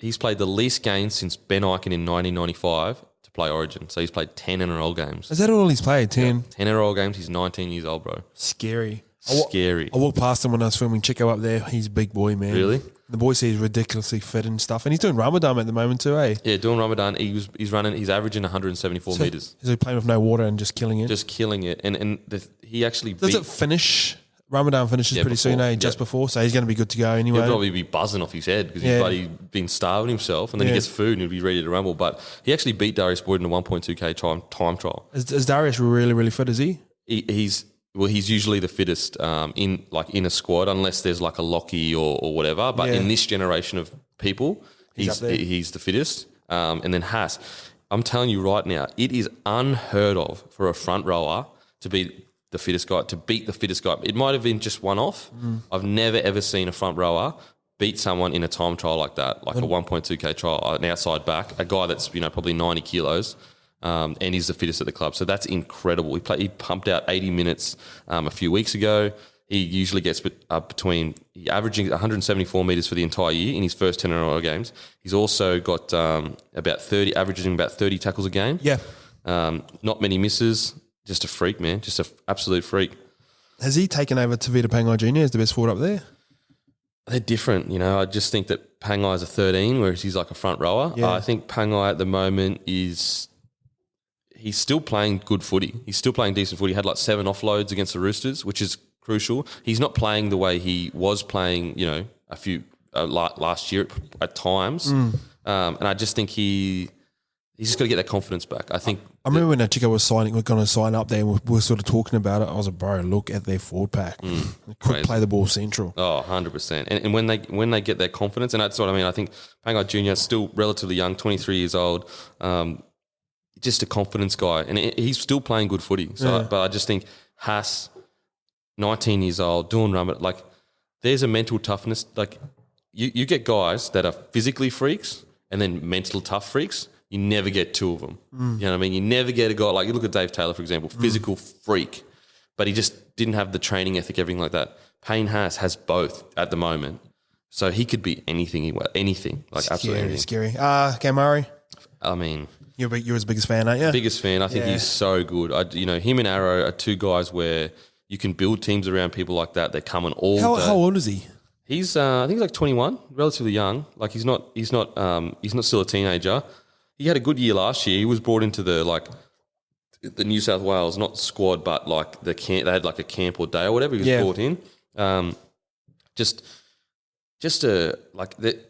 He's played the least games since Ben Eichen in 1995 to play Origin. So he's played 10 NRL games. Is that all he's played? 10? Yeah, 10 NRL games. He's 19 years old, bro. Scary. Scary. I walked past him when I was filming Chico up there. He's a big boy, man. Really? The boy says he's ridiculously fit and stuff. And he's doing Ramadan at the moment too, eh? Yeah, doing Ramadan. He's averaging 174 metres. Is he playing with no water and just killing it? Just killing it. And he actually Does it finish? Ramadan finishes pretty soon, eh? Just before. So he's going to be good to go anyway. He'll probably be buzzing off his head because he's bloody been starving himself, and then he gets food and he'll be ready to rumble. But he actually beat Darius Boyd in a 1.2K time trial. Is Darius really, really fit, is he? He's usually the fittest in a squad, unless there's like a Lockie or whatever. But in this generation of people, he's the fittest. And then Haas, I'm telling you right now, it is unheard of for a front rower to be the fittest guy, to beat the fittest guy. It might have been just one off. I've never ever seen a front rower beat someone in a time trial like that, like a 1.2K trial, an outside back, a guy that's probably 90 kilos. And he's the fittest at the club. So that's incredible. He pumped out 80 minutes a few weeks ago. He usually gets averaging 174 metres for the entire year in his first 10 NRL games. He's also got averaging about 30 tackles a game. Yeah. Not many misses. Just a freak, man. Just an absolute freak. Has he taken over Tavita Pangai Jr. as the best forward up there? They're different, I just think that Pangai is a 13, whereas he's like a front rower. Yeah. I think Pangai at the moment he's still playing good footy. He's still playing decent footy. He had like 7 offloads against the Roosters, which is crucial. He's not playing the way he was playing, a few last year at times. And I just think he's just got to get that confidence back. I remember when Chico was going to sign up there, and we were sort of talking about it. I was like, bro, look at their forward pack. They could play the ball central. Oh, 100%. And when they get that confidence, and that's what I mean. I think Pangai Jr. is still relatively young, 23 years old. Just a confidence guy, and he's still playing good footy. So, but I just think Haas, 19 years old, doing Ramadan, like there's a mental toughness. Like you get guys that are physically freaks and then mental tough freaks. You never get two of them. You know what I mean? You never get a guy like, you look at Dave Taylor, for example, physical freak, but he just didn't have the training ethic, everything like that. Payne-Haas has both at the moment, so he could be anything, like absolutely anything. Scary. Cam Murray. I mean, you're his biggest fan, aren't you? Biggest fan. I think he's so good. Him and Arrow are two guys where you can build teams around people like that. They're coming all day. How old is he? He's I think he's like 21, relatively young. Like he's not still a teenager. He had a good year last year. He was brought into the New South Wales, not squad, but like the camp. They had like a camp or day or whatever. He was brought in. The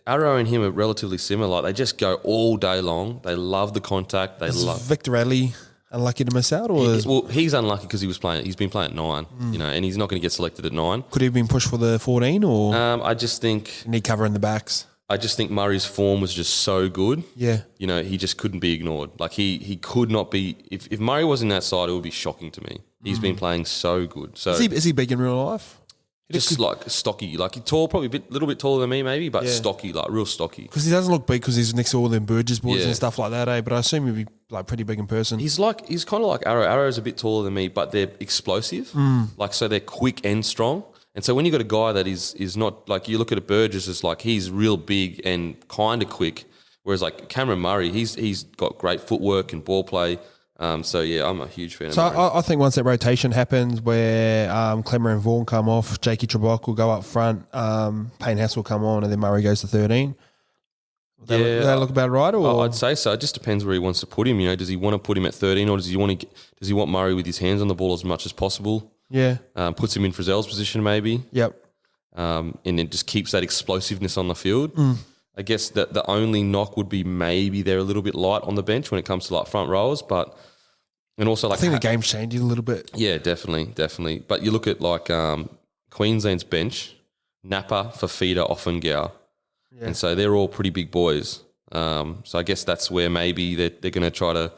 Arrow and him are relatively similar. Like they just go all day long. They love the contact. Victor Radley unlucky to miss out, or he's unlucky because he's been playing at 9, and he's not going to get selected at 9. Could he have been pushed for the 14, or I just think need cover in the backs. I just think Murray's form was just so good. Yeah. You know, he just couldn't be ignored. Like he could not be. If Murray was in that side, it would be shocking to me. He's been playing so good. So Is he big in real life? just like stocky, like he's tall, probably a little bit taller than me, maybe, but Yeah. stocky, like real stocky. Because he doesn't look big because he's next to all them Burgess boys Yeah. and stuff like that, eh? But I assume he'd be like pretty big in person. He's kind of like Arrow. Arrow's a bit taller than me, but they're explosive. Like so, they're quick and strong. And so when you got a guy that is not like, you look at a Burgess, it's like he's real big and kind of quick, whereas like Cameron Murray, he's got great footwork and ball play. So yeah, I'm a huge fan. So of Murray. I think once that rotation happens, where Clemmer and Vaughan come off, Jakey Trebek will go up front, Payne Haas will come on, and then Murray goes to 13. Does that look about right? Or I'd say so. It just depends where he wants to put him. You know, does he want to put him at 13, or does he want Murray with his hands on the ball as much as possible? yeah, Puts him in Frizzell's position maybe, yep, and then just keeps that explosiveness on the field. I guess that the only knock would be maybe they're a little bit light on the bench when it comes to like front rowers, and also like I think the game's changing a little bit. yeah, definitely. But you look at like Queensland's bench, Napa, Fafita, Offengow, and so they're all pretty big boys. So I guess that's where maybe they're going to try to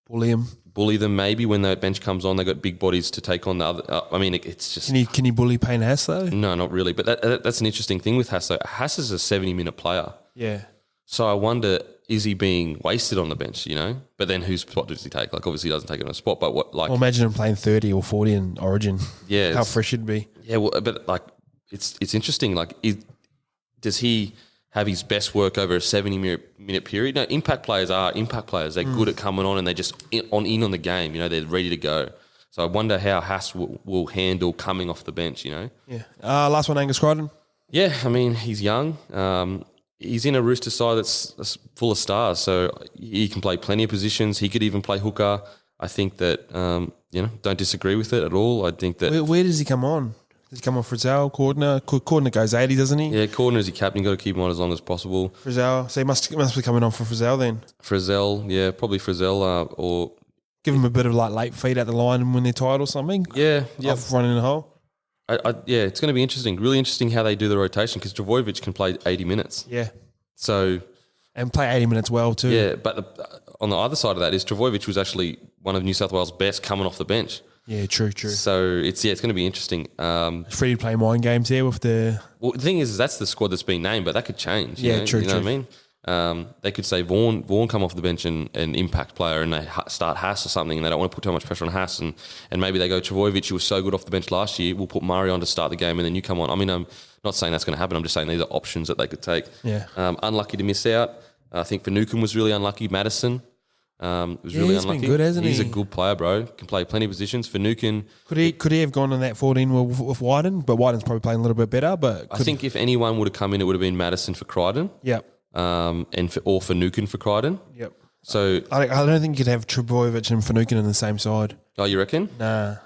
bully them. Maybe when the bench comes on, they got big bodies to take on the other. I mean, it's just Can you bully Payne Haas though? no, not really. But that's an interesting thing with Haas. Though. Haas is a 70-minute player, Yeah, so I wonder, is he being wasted on the bench? You know, but then whose spot does he take? Like, obviously, he doesn't take it on a spot. But what, like, well, imagine him playing 30 or 40 in Origin. yeah, How fresh it'd be. yeah. Well, but like, it's interesting. Like, does he have his best work over a 70-minute period? No, impact players are impact players. They're good at coming on and they're just in on the game. You know, they're ready to go. So I wonder how Haas will handle coming off the bench. You know. Yeah. Last one, Angus Crichton. Yeah, I mean, he's young. He's in a Rooster side that's full of stars, so he can play plenty of positions. He could even play hooker. I think that, don't disagree with it at all. I think that... Where does he come on? Does he come on Frizzell, Cordner? Cordner goes 80, doesn't he? Yeah, Cordner is your captain. You've got to keep him on as long as possible. Frizzell. So he must be coming on for Frizzell then. Frizzell, yeah, probably Frizzell or... Give him a bit of like late feed at the line when they're tired or something. Yeah. Off running the hole. Yeah, it's going to be interesting. Really interesting how they do the rotation because Trbojevic can play 80 minutes. Yeah. So... And play 80 minutes well too. Yeah, but on the other side of that is Trbojevic was actually one of New South Wales' best coming off the bench. Yeah, true. So it's going to be interesting. Free to play mind games here with the... Well, the thing is that's the squad that's been named, but that could change. Yeah, true. You know what I mean? They could say Vaughan come off the bench and impact player, and they start Haas or something, and they don't want to put too much pressure on Haas, and maybe they go Trbojevic, who was so good off the bench last year, we'll put Murray on to start the game, and then you come on. I mean, I'm not saying that's going to happen. I'm just saying these are options that they could take. Yeah. Unlucky to miss out. I think Finucane was really unlucky. Madison was really he's been unlucky. good, hasn't He's he? a good player, bro. Can play plenty of positions. Finucane. Could he have gone on that 14 with Wyden? But Wyden's probably playing a little bit better. But I think if anyone would have come in, it would have been Madison for Crichton. Yep. Or Finucane for Crichton. Yep. So I don't think you could have Trbojevic and Finucane in the same side. oh, you reckon? Nah.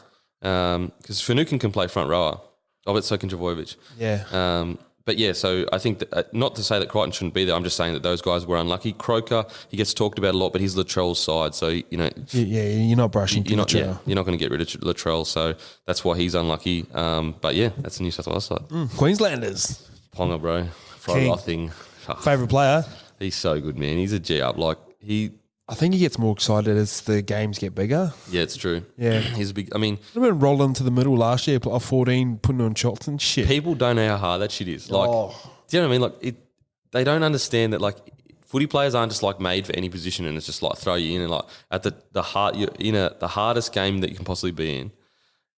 Because Finucane can play front rower. Oh, but so can Trbojevic. Yeah. But yeah, so I think that, not to say that Crichton shouldn't be there. I'm just saying that those guys were unlucky. Croker, he gets talked about a lot, but he's Latrell's side, so Yeah, you're not brushing. you're not going to get rid of Latrell, so that's why he's unlucky. But yeah, that's the New South Wales side. Queenslanders. Ponga, bro, King. frothing. Favourite player? He's so good, man. He's a G up. Like I think he gets more excited as the games get bigger. yeah, it's true. Yeah. He's a big. I mean, I remember rolling to the middle last year, off 14, putting on shots and shit. people don't know how hard that shit is. Like, Oh. do you know what I mean? Like, they don't understand that. Like, footy players aren't just like made for any position, and it's just like throw you in and like at the heart. You're in the hardest game that you can possibly be in.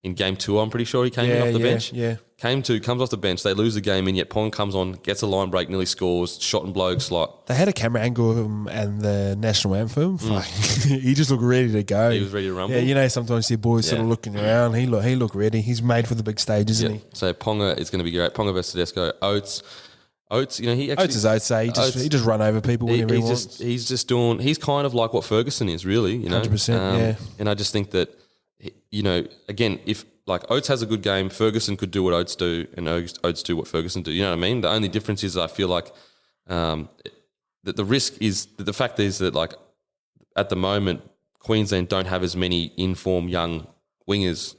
In game 2, I'm pretty sure he came in off the bench. Yeah. Game 2 comes off the bench. They lose the game, and yet Pong comes on, gets a line break, nearly scores, shot and blokes like. They had a camera angle of him and the national anthem. Fuck. He just looked ready to go. He was ready to rumble. Yeah, you know, sometimes you see boys sort of Yeah. looking around. He looked ready. He's made for the big stage, isn't he? So Ponga is going to be great. Ponga versus Tedesco. Oates, you know, he actually. Oates is Oates, eh? He just run over people whenever he wants. He's just doing. He's kind of like what Ferguson is, really. You know, 100%, yeah. And I just think that, you know, again, if like Oates has a good game, Ferguson could do what Oates do, and Oates do what Ferguson do. You know what I mean? The only difference is I feel like that the risk is that the fact is that like at the moment Queensland don't have as many in-form young wingers.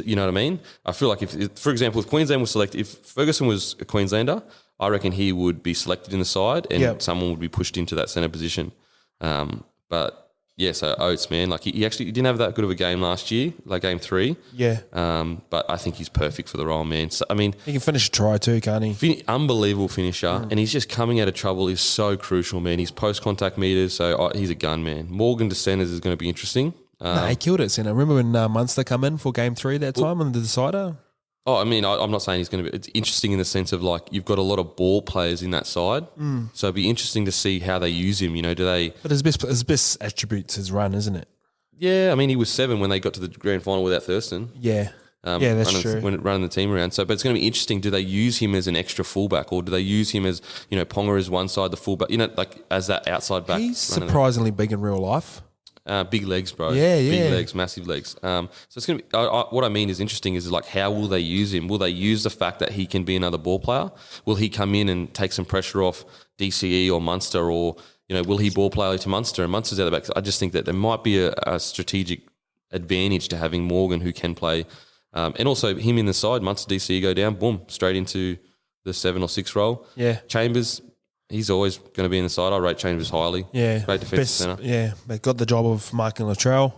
You know what I mean? I feel like if for example, if Queensland was selected, if Ferguson was a Queenslander, I reckon he would be selected in the side and Yep. someone would be pushed into that centre position. But yeah, so Oates, man, like he didn't have that good of a game last year, like game 3. Yeah. But I think he's perfect for the role, man. So, I mean, He can finish a try too, can't he? unbelievable finisher, and he's just coming out of trouble is so crucial, man. His post-contact meters, so he's a gun, man. Morgan to centres is going to be interesting. Nah, he killed it, Senna. Remember when Munster come in for game 3 that time on the decider? Oh, I mean, I'm not saying he's going to be. It's interesting in the sense of like you've got a lot of ball players in that side, so it'd be interesting to see how they use him. You know, do they? But his best attribute's his run, isn't it? Yeah, I mean, he was 7 when they got to the grand final without Thurston. Yeah. Yeah, that's true. Running the team around. So, but it's going to be interesting. Do they use him as an extra fullback, or do they use him as Ponga as one side, the fullback? You know, like as that outside back. He's surprisingly big in real life. Big legs, bro. Yeah, yeah. Big legs, massive legs. So it's going to be, what I mean is interesting is like how will they use him? Will they use the fact that he can be another ball player? Will he come in and take some pressure off DCE or Munster, or will he ball play to Munster and Munster's out the back? I just think that there might be a strategic advantage to having Morgan who can play, and also him in the side. Munster DCE go down, boom, straight into the 7 or 6 role. Yeah. Chambers. He's always going to be in the side. I rate Chambers highly. Yeah. Great defensive centre. Yeah. They got the job of marking Latrell.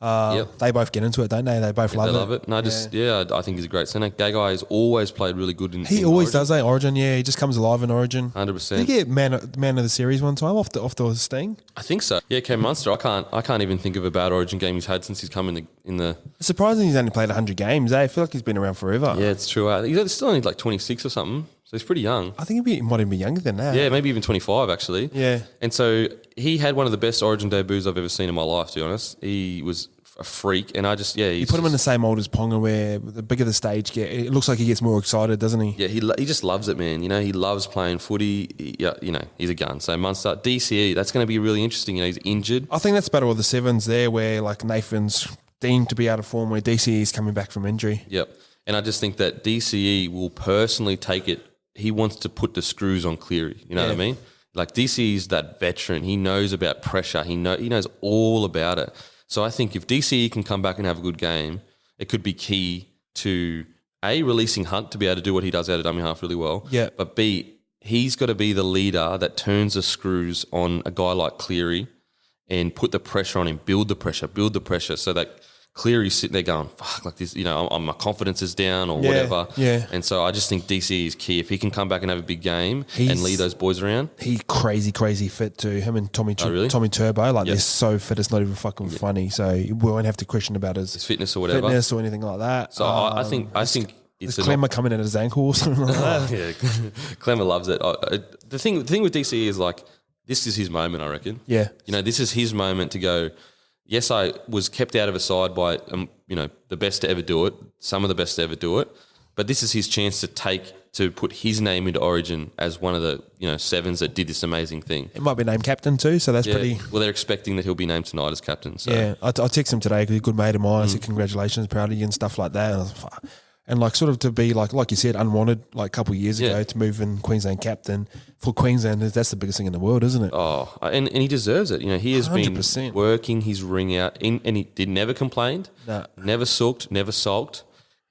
Yep. They both get into it, don't they? They both They love it. No, I think he's a great centre. Gagai has always played really good in. He in always Origin. does, Origin, yeah. He just comes alive in Origin. 100%. Did he get man of the series one time off the sting? I think so. Yeah, Cam Munster. I can't even think of a bad Origin game he's had since he's come in the. It's surprising he's only played 100 games. I feel like he's been around forever. Yeah, it's true. He's still only like 26 or something, so he's pretty young. I think he might even be younger than that. Yeah, maybe even 25 actually. Yeah. And so he had one of the best Origin debuts I've ever seen in my life. To be honest, he was a freak, and You put him in the same mold as Ponga, where the bigger the stage get, it looks like he gets more excited, doesn't he? Yeah, he just loves it, man. He loves playing footy. He's a gun. So Munster, DCE, that's going to be really interesting. He's injured. I think that's better with the 7s there, where like Nathan's deemed to be out of form, where DCE is coming back from injury. Yep. And I just think that DCE will personally take it. He wants to put the screws on Cleary. You know what I mean? Like DCE is that veteran. He knows about pressure. He knows all about it. So I think if DCE can come back and have a good game, it could be key to A, releasing Hunt to be able to do what he does out of dummy half really well. Yeah. But B, he's got to be the leader that turns the screws on a guy like Cleary and put the pressure on him, build the pressure so that Cleary's sitting there going, fuck, like this, my confidence is down or whatever. Yeah. And so I just think DC is key. If he can come back and have a big game and lead those boys around. He's crazy fit too. Him and Tommy really? Tommy Turbo, they're so fit, it's not even fucking funny. So we won't have to question about his fitness or whatever. Fitness or anything like that. So I think it's is Clemmer coming in at his ankle or something like that? Yeah, Clemmer loves it. The thing with DC is like, this is his moment, I reckon. Yeah. This is his moment to go, yes, I was kept out of a side by, the best to ever do it, some of the best to ever do it, but this is his chance to put his name into Origin as one of the, 7s that did this amazing thing. It might be named captain too, so that's pretty... Well, they're expecting that he'll be named tonight as captain. So. Yeah, I text him today because he's a good mate of mine. I said, congratulations, proud of you and stuff like that. And I was like, fuck. And sort of to be like you said, unwanted a couple of years ago to move in Queensland captain for Queensland, that's the biggest thing in the world, isn't it? Oh, and he deserves it. He has 100%. been working his ring out, and he never complained, never sulked, never sulked,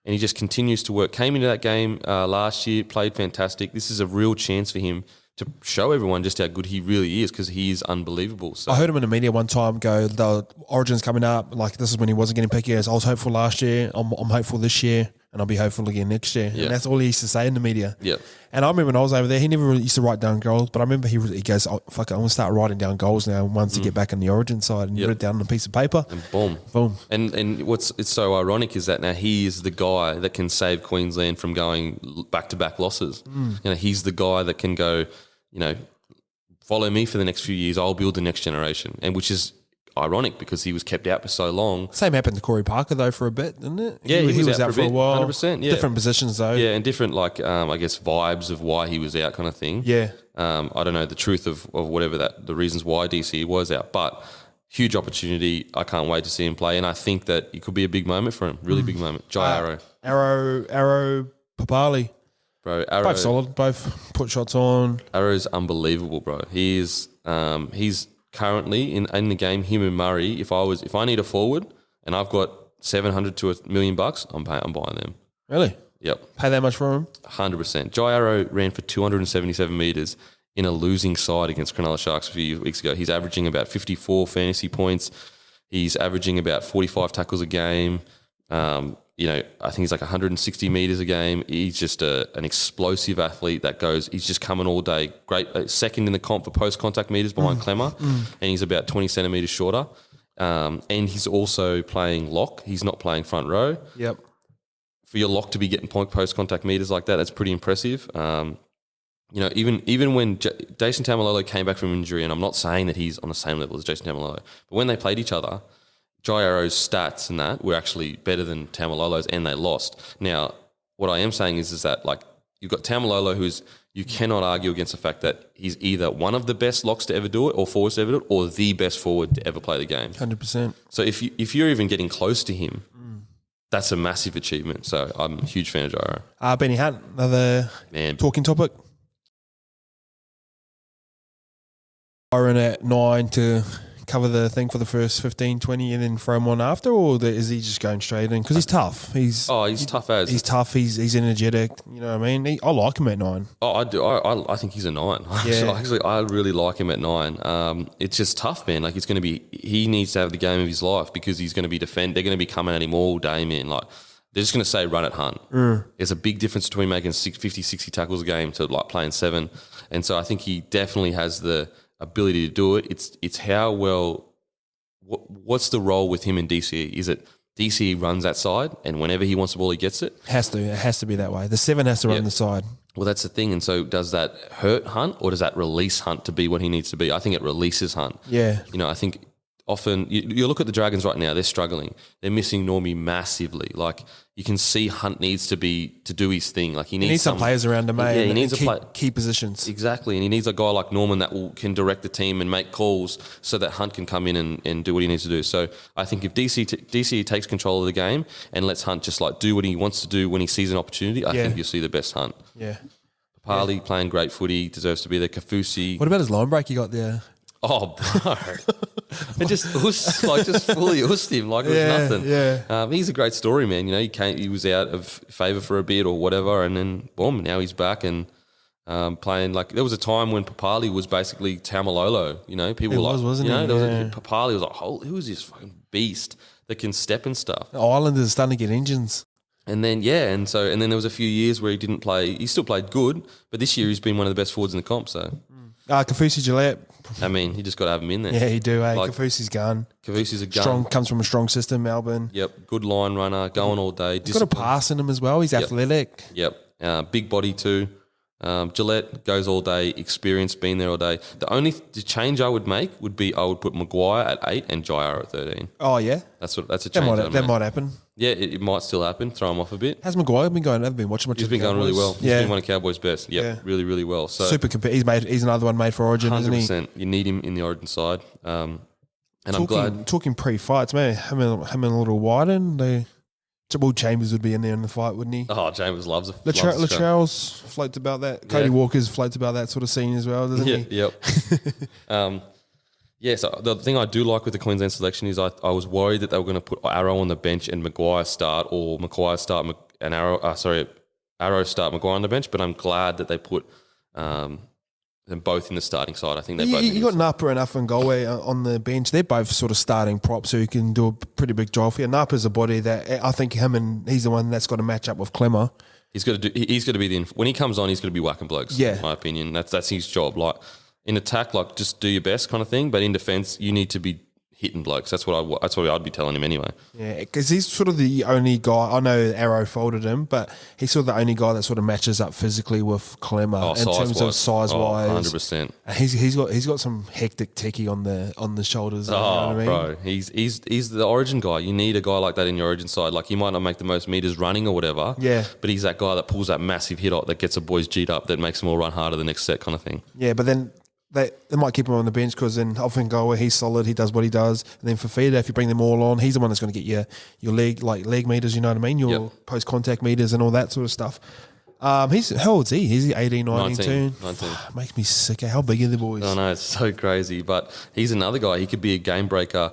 and he just continues to work. Came into that game last year, played fantastic. This is a real chance for him to show everyone just how good he really is, because he is unbelievable. So I heard him in the media one time go, the Origin's coming up, this is when he wasn't getting picked. He goes, I was hopeful last year, I'm hopeful this year, and I'll be hopeful again next year. Yeah. And that's all he used to say in the media. Yeah. And I remember when I was over there, he never really used to write down goals, but I remember he goes, oh, fuck it, I'm going to start writing down goals now once to get back in the Origin side, and wrote it down on a piece of paper. And boom. Boom. And it's so ironic is that now he is the guy that can save Queensland from going back-to-back losses. He's the guy that can go, follow me for the next few years, I'll build the next generation. And which is ironic because he was kept out for so long. Same happened to Corey Parker though for a bit, didn't it? Yeah, he was out for a bit, while. 100%, yeah. Different positions though. Yeah, and different I guess vibes of why he was out kind of thing. Yeah. I don't know the truth of whatever the reasons why DC was out, but huge opportunity. I can't wait to see him play, and I think that it could be a big moment for him. Really big moment. Jai Arrow, Papali. Bro, Arrow. Both solid, both put shots on. Arrow's unbelievable, bro. He's currently in the game. Him and Murray. If I need a forward and I've got $700 to $1 million, I'm buying them. Really? Yep. Pay that much for him? 100%. Jai Arrow ran for 277 metres in a losing side against Cronulla Sharks a few weeks ago. He's averaging about 54 fantasy points. He's averaging about 45 tackles a game. I think he's like 160 metres a game. He's just an explosive athlete that he's just coming all day. Great. Second in the comp for post-contact metres behind Clemmer. And he's about 20 centimetres shorter. And he's also playing lock. He's not playing front row. Yep. For your lock to be getting post-contact metres like that, that's pretty impressive. Even when Jason Taumalolo came back from injury, and I'm not saying that he's on the same level as Jason Taumalolo, but when they played each other, Jai Arrow's stats and that were actually better than Taumalolo's, and they lost. Now, what I am saying is that like you've got Taumalolo, you cannot argue against the fact that he's either one of the best locks to ever do it, or forwards to ever do it, or the best forward to ever play the game. 100%. So if you're even getting close to him, that's a massive achievement. So I'm a huge fan of Jai Arrow. Benny Hunt, another talking topic. Byron at 9 to cover the thing for the first 15, 20 and then throw him on after, or is he just going straight in? Because he's tough. He's tough as. He's tough. He's energetic. You know what I mean? I like him at 9. Oh, I do. I think he's a 9. Yeah. Actually, I really like him at 9. It's just tough, man. Like he needs to have the game of his life because he's going to be They're going to be coming at him all day, man. Like they're just going to say run at Hunt. There's a big difference between making 50, 60 tackles a game to like playing 7. And so I think he definitely has the ability to do it. It's how well. What's the role with him in DCE? Is it DCE runs that side and whenever he wants the ball, he gets it? It has to be that way. The 7 has to run the side. Well, that's the thing. And so does that hurt Hunt or does that release Hunt to be what he needs to be? I think it releases Hunt. Yeah. I think often you look at the Dragons right now, they're struggling. They're missing Normie massively. Like you can see Hunt needs to do his thing. Like he needs some players around him, he needs key positions. Exactly. And he needs a guy like Norman that can direct the team and make calls so that Hunt can come in and do what he needs to do. So I think if DC takes control of the game and lets Hunt just like do what he wants to do when he sees an opportunity, I think you'll see the best Hunt. Yeah. Papali playing great footy, deserves to be there. Kafusi. What about his line break he got there? Oh, bro. It just fully ussed him like it was nothing. Yeah. He's a great story, man. He was out of favour for a bit or whatever, and then boom, now he's back and playing. Like there was a time when Papali was basically Taumalolo. People wasn't he? Papali was like, who is this fucking beast that can step and stuff? The Islanders are starting to get engines. And then and then there was a few years where he didn't play. He still played good, but this year he's been one of the best forwards in the comp. So. Kafusi Gillette. I mean, you just got to have him in there. Yeah, you do. Kafusi's gun. Kafusi's a gun. Comes from a strong system, Melbourne. Yep, good line runner, going all day. He's got a pass in him as well. He's athletic. Yep, big body too. Gillette goes all day, experienced, been there all day. The change I would make would be I would put Maguire at 8 and Jair at 13. Oh yeah, that's a change. That might happen. Yeah, it might still happen. Throw him off a bit. Has Maguire been going? I've been watching much. He's been going really well. He's been one of Cowboys' best. Yep, really, really well. So super competitive. He's another one made for Origin, 100%. Isn't he? You need him in the Origin side. And I'm glad. Talking pre-fights, man. Him and a little Wyden. Will Chambers would be in there in the fight, wouldn't he? Oh, Chambers loves it. Latrell's floats about that. Cody Walker's floats about that sort of scene as well, doesn't he? Yep. So the thing I do like with the Queensland selection is I was worried that they were going to put Arrow on the bench and Maguire start, or Maguire start and Arrow start Maguire on the bench. But I'm glad that they put them both in the starting side. I think they both. You got Napa and Afangolwe on the bench. They're both sort of starting props who can do a pretty big job for you. Napa's a body that I think he's the one that's got to match up with Clemmer. He's got to be when he comes on, he's got to be whacking blokes. Yeah, in my opinion, that's his job. Like in attack, like just do your best kind of thing. But in defence, you need to be hitting blokes. That's what I'd be telling him anyway. Yeah, because he's sort of the only guy. I know Arrow folded him, but he's sort of the only guy that sort of matches up physically with Clemmer in terms of size wise. 100%. He's got some hectic techie on the shoulders. Oh, you know what I mean? Bro, he's the Origin guy. You need a guy like that in your Origin side. Like he might not make the most meters running or whatever. Yeah, but he's that guy that pulls that massive hit out that gets the boys G'd up, that makes them all run harder the next set kind of thing. Yeah, but then. They might keep him on the bench because then often he's solid, he does what he does. And then for Fafita, if you bring them all on, he's the one that's going to get your leg meters, you know what I mean? Your post-contact meters and all that sort of stuff. How old is he? Is he 18, 19? 19. Makes me sick. How big are the boys? I know, it's so crazy. But he's another guy. He could be a game breaker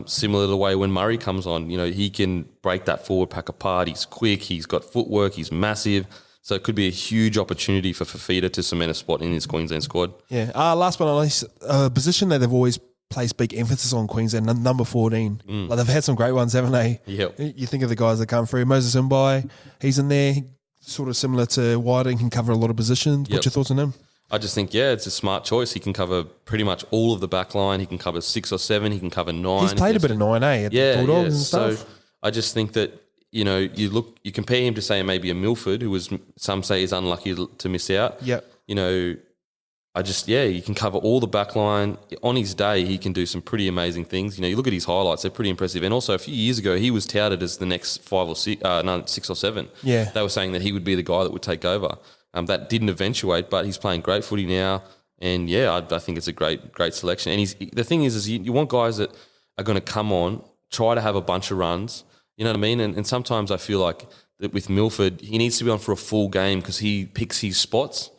Similar to the way when Murray comes on, he can break that forward pack apart. He's quick. He's got footwork. He's massive. So it could be a huge opportunity for Fafita to cement a spot in his Queensland squad. Yeah. Last but not least, a position that they've always placed big emphasis on, Queensland, number 14. Like they've had some great ones, haven't they? Yep. You think of the guys that come through. Moses Mbai, he's in there, sort of similar to Whiting, can cover a lot of positions. Yep. What's your thoughts on him? I just think, it's a smart choice. He can cover pretty much all of the back line. He can cover 6 or 7. He can cover 9. He's played a bit of 9A at the Bulldogs and stuff. So I just think that, you compare him to, say, maybe a Milford, who was, some say, is unlucky to miss out. Yep. He can cover all the back line. On his day, he can do some pretty amazing things. You look at his highlights, they're pretty impressive. And also, a few years ago, he was touted as the next 6 or 7. Yeah. They were saying that he would be the guy that would take over. That didn't eventuate, but he's playing great footy now. And, I think it's a great selection. And the thing is you want guys that are going to come on, try to have a bunch of runs. You know what I mean? And sometimes I feel like that with Milford, he needs to be on for a full game because he picks his spots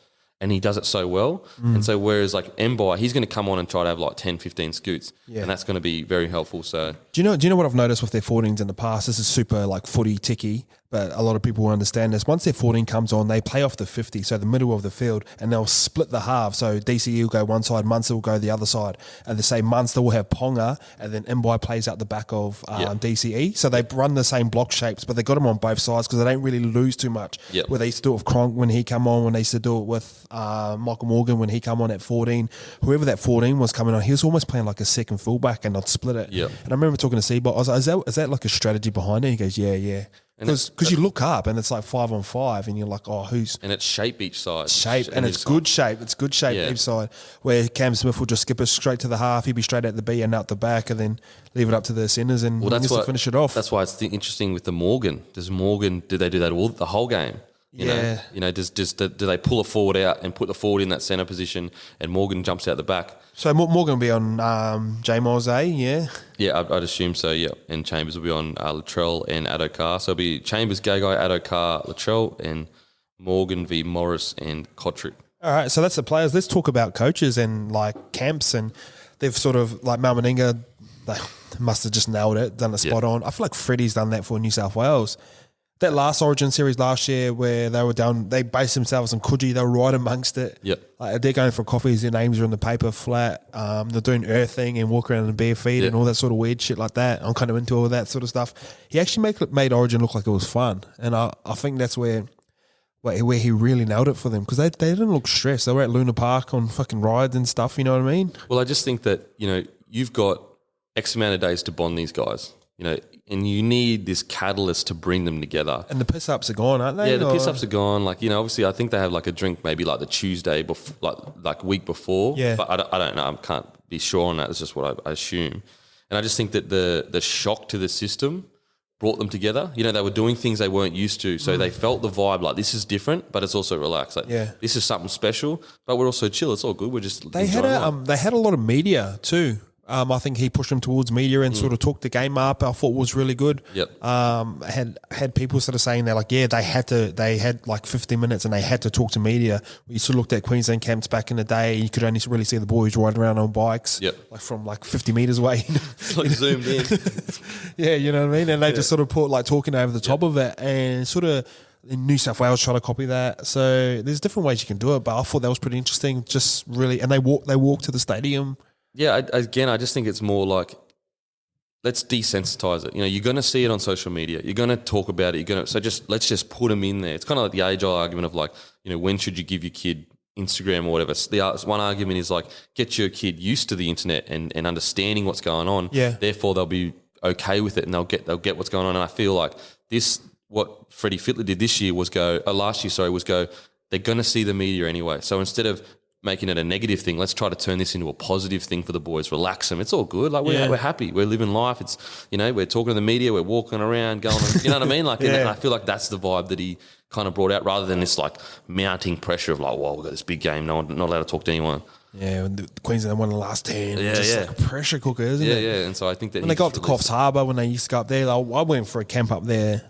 and he does it so well. And so whereas like Mbai, he's going to come on and try to have like 10, 15 scoots. Yeah. And that's going to be very helpful. So do you know what I've noticed with their 14s in the past? This is super like footy ticky, but a lot of people will understand this. Once their 14 comes on, they play off the 50, so the middle of the field, and they'll split the half. So DCE will go one side, Munster will go the other side. And they say Munster will have Ponga, and then Mbai plays out the back of DCE. So they run the same block shapes, but they got them on both sides because they don't really lose too much. Yep. Where they used to do it with Cronk when he come on, when they used to do it with Michael Morgan when he come on at 14. Whoever that 14 was coming on, he was almost playing like a second fullback and I'd split it. Yep. And I remember talking to Seabot, I was like, is that like a strategy behind it? He goes, yeah. Because you look up and it's like 5-on-5 and you're like, who's... And it's shape each side. And it's good shape. It's good shape each side. Where Cam Smith will just skip us straight to the half. He'd be straight at the B and out the back and then leave it up to the centres and to finish it off. That's why it's interesting with the Morgan. Did they do that the whole game? Do they pull a forward out and put the forward in that centre position and Morgan jumps out the back? So Morgan will be on J Miles A, yeah? Yeah, I'd assume so, yeah. And Chambers will be on Latrell and Addo-Carr. So it'll be Chambers, Gagai, Addo-Carr, Latrell, and Morgan v. Morris and Kotrick. All right, so that's the players. Let's talk about coaches and like camps, and they've sort of, like Mal Meninga, they must have just nailed it, done a spot on. I feel like Freddie's done that for New South Wales. That last Origin series last year where they were down, they based themselves on Coogee, they were right amongst it. Yep. Like they're going for coffees, their names are on the paper flat. They're doing earthing and walk around in bare feet and all that sort of weird shit like that. I'm kind of into all that sort of stuff. He actually made Origin look like it was fun. And I think that's where he really nailed it for them because they didn't look stressed. They were at Luna Park on fucking rides and stuff, you know what I mean? Well, I just think that, you've got X amount of days to bond these guys, and you need this catalyst to bring them together. And the piss-ups are gone, aren't they? Yeah, the piss-ups are gone. Like, obviously I think they have like a drink maybe like the Tuesday, like week before. Yeah. But I don't know. I can't be sure on that. It's just what I assume. And I just think that the shock to the system brought them together. They were doing things they weren't used to. So they felt the vibe like this is different, but it's also relaxed. Like this is something special, but we're also chill. It's all good. We're just they had a lot of media too. I think he pushed them towards media and sort of talked the game up. I thought was really good. Yep. Had people sort of saying they're like, they had like 15 minutes and they had to talk to media. We used to look at Queensland camps back in the day. You could only really see the boys riding around on bikes. Yep. Like from like 50 meters away. It's like zoomed in. Yeah, you know what I mean? And they just sort of put like talking over the top of it and sort of in New South Wales try to copy that. So there's different ways you can do it, but I thought that was pretty interesting. Just really, and they walk to the stadium. Yeah, I just think it's more like, let's desensitize it. You're going to see it on social media. You're going to talk about it. Let's just put them in there. It's kind of like the age-old argument of like, when should you give your kid Instagram or whatever. One argument is like, get your kid used to the internet and understanding what's going on. Yeah. Therefore, they'll be okay with it and they'll get what's going on. And I feel like what Freddie Fittler did last year was go, they're going to see the media anyway. So instead of making it a negative thing, let's try to turn this into a positive thing for the boys. Relax them. It's all good. Like we're happy. We're living life. It's, we're talking to the media. We're walking around, going, you know what I mean? Like, and I feel like that's the vibe that he kind of brought out, rather than this like mounting pressure of like, well, we've got this big game. Not allowed to talk to anyone. Yeah, and the Queensland won the last 10. Yeah, just like a pressure cooker, isn't it? Yeah. And so I think that when they got up to Coffs Harbour, when they used to go up there, I went for a camp up there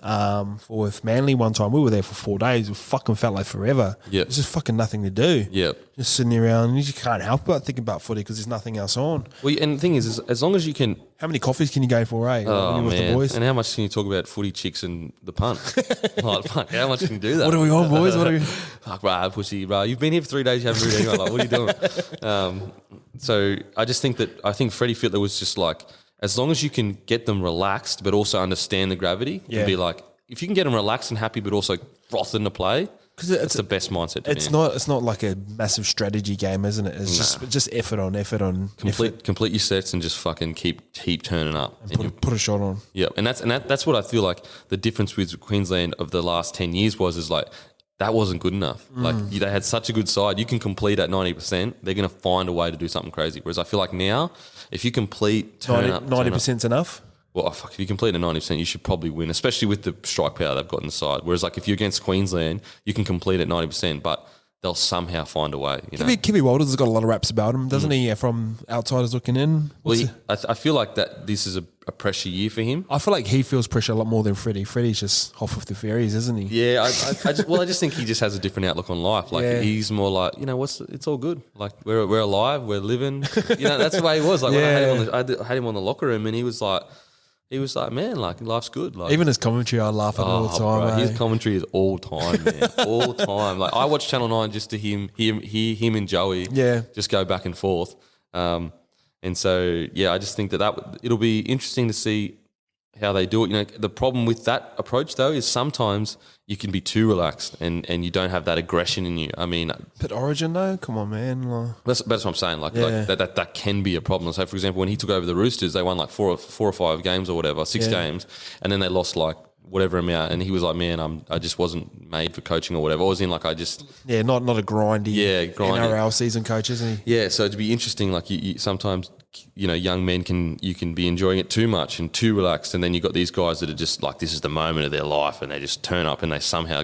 with Manly one time. We were there for 4 days. It fucking felt like forever. Yeah. There's just fucking nothing to do. Yeah. Just sitting around, and you just can't help but think about footy because there's nothing else on. Well, and the thing is as long as you can How many coffees can you go for, eh? Oh, when you're with man. the boys? And how much can you talk about footy chicks and the punt? Like, fuck, how much can you do that? What are we on, boys? What are we? Fuck, bro, pussy, bro. You've been here for 3 days. You haven't read anything. Like, what are you doing? So I just think Freddie Fittler was just like, as long as you can get them relaxed, but also understand the gravity, Yeah. and be like, if you can get them relaxed and happy, but also froth into play, it's the best mindset. It's not like a massive strategy game, isn't it? It's just effort on. Complete your sets and just fucking keep turning up. And Put a shot on. yeah, and that's what I feel like the difference with Queensland of the last 10 years is like that wasn't good enough. Like they had such a good side. You can complete at 90%, they're going to find a way to do something crazy. Whereas I feel like now, if you complete 90% is enough. Well, fuck, if you complete at 90%, you should probably win, especially with the strike power they've got in the side. Whereas, like, if you're against Queensland, you can complete at 90%, but they'll somehow find a way. Kiwi Walters has got a lot of raps about him, doesn't he? From outsiders looking in. I feel like that this is a pressure year for him. I feel like he feels pressure a lot more than Freddie. Freddie's just off with the fairies, isn't he? Yeah, I just think he just has a different outlook on life. Like he's more like, it's all good. Like we're alive, we're living. That's the way he was. Like when I had him on the locker room, and he was like, man, like life's good. Like even his commentary, I laugh at all the time. Bro, his commentary is all time, man, all time. Like I watch Channel 9 just to hear him and Joey, just go back and forth. And so I just think that it'll be interesting to see how they do it. The problem with that approach though is sometimes you can be too relaxed and you don't have that aggression in you. I mean, but Origin though, come on, man. That's what I'm saying. Like that can be a problem. So for example, when he took over the Roosters, they won like four or five games or whatever, 6 games, and then they lost like whatever amount, and he was like, man, I just wasn't made for coaching or whatever. I was in like, I just not a grindy NRL season coach, isn't he? Yeah, so it'd be interesting. Like you sometimes, young men can be enjoying it too much and too relaxed, and then you got these guys that are just like, this is the moment of their life, and they just turn up and they somehow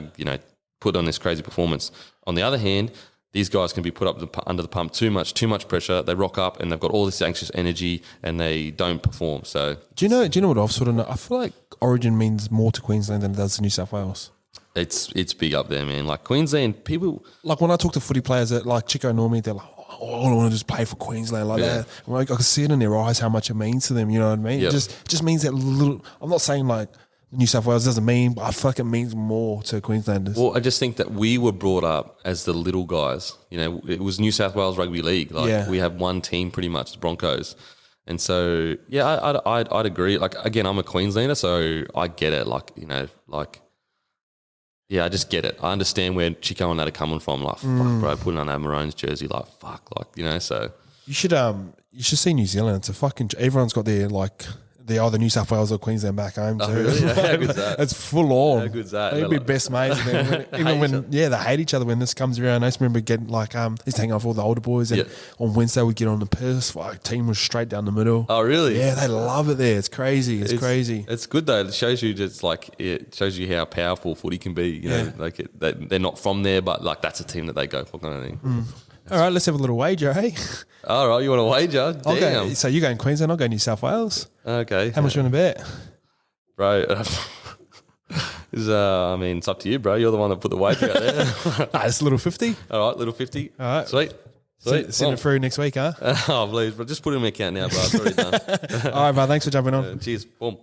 put on this crazy performance. On the other hand, these guys can be put up under the pump too much pressure. They rock up and they've got all this anxious energy and they don't perform. So do you know what I've sort of know? I feel like Origin means more to Queensland than it does to New South Wales. It's big up there, man. Like Queensland people, like when I talk to footy players that like Chico Normie, they're like, all I want to do is play for Queensland like that. And I can see it in their eyes how much it means to them. You know what I mean? Yep. It just means that little. I'm not saying like New South Wales doesn't mean, but I feel like it means more to Queenslanders. Well, I just think that we were brought up as the little guys. It was New South Wales Rugby League. Like we have one team pretty much, the Broncos. And so, I'd agree. Like, again, I'm a Queenslander, so I get it. I just get it. I understand where Chico and that are coming from. Like, fuck, bro, putting on that Maroons jersey, like, fuck, so. You should see New Zealand. It's a fucking, everyone's got their, like, the either New South Wales or Queensland back home. Oh, really? How good's that? It's full on. How good's that? They'd be best mates. Even when they hate each other when this comes around. I just remember getting like used to hang out with all the older boys, and on Wednesday we'd get on the piss. Like team was straight down the middle. Oh, really? Yeah, they love it there. It's crazy. It's crazy. It's good though. It shows you how powerful footy can be. They're not from there, but like that's a team that they go for, kind of thing. All right, let's have a little wager, hey? All right, you want a wager? Damn. So you go in Queensland, I'll go New South Wales. Okay. How much you want to bet? Bro, it's up to you, bro. You're the one that put the wager out there. It's a little 50. All right, little 50. All right. Sweet. Send it through next week, huh? Oh, please, bro. Just put it in my account now, bro. It's already done. All right, bro. Thanks for jumping on. Cheers. Boom.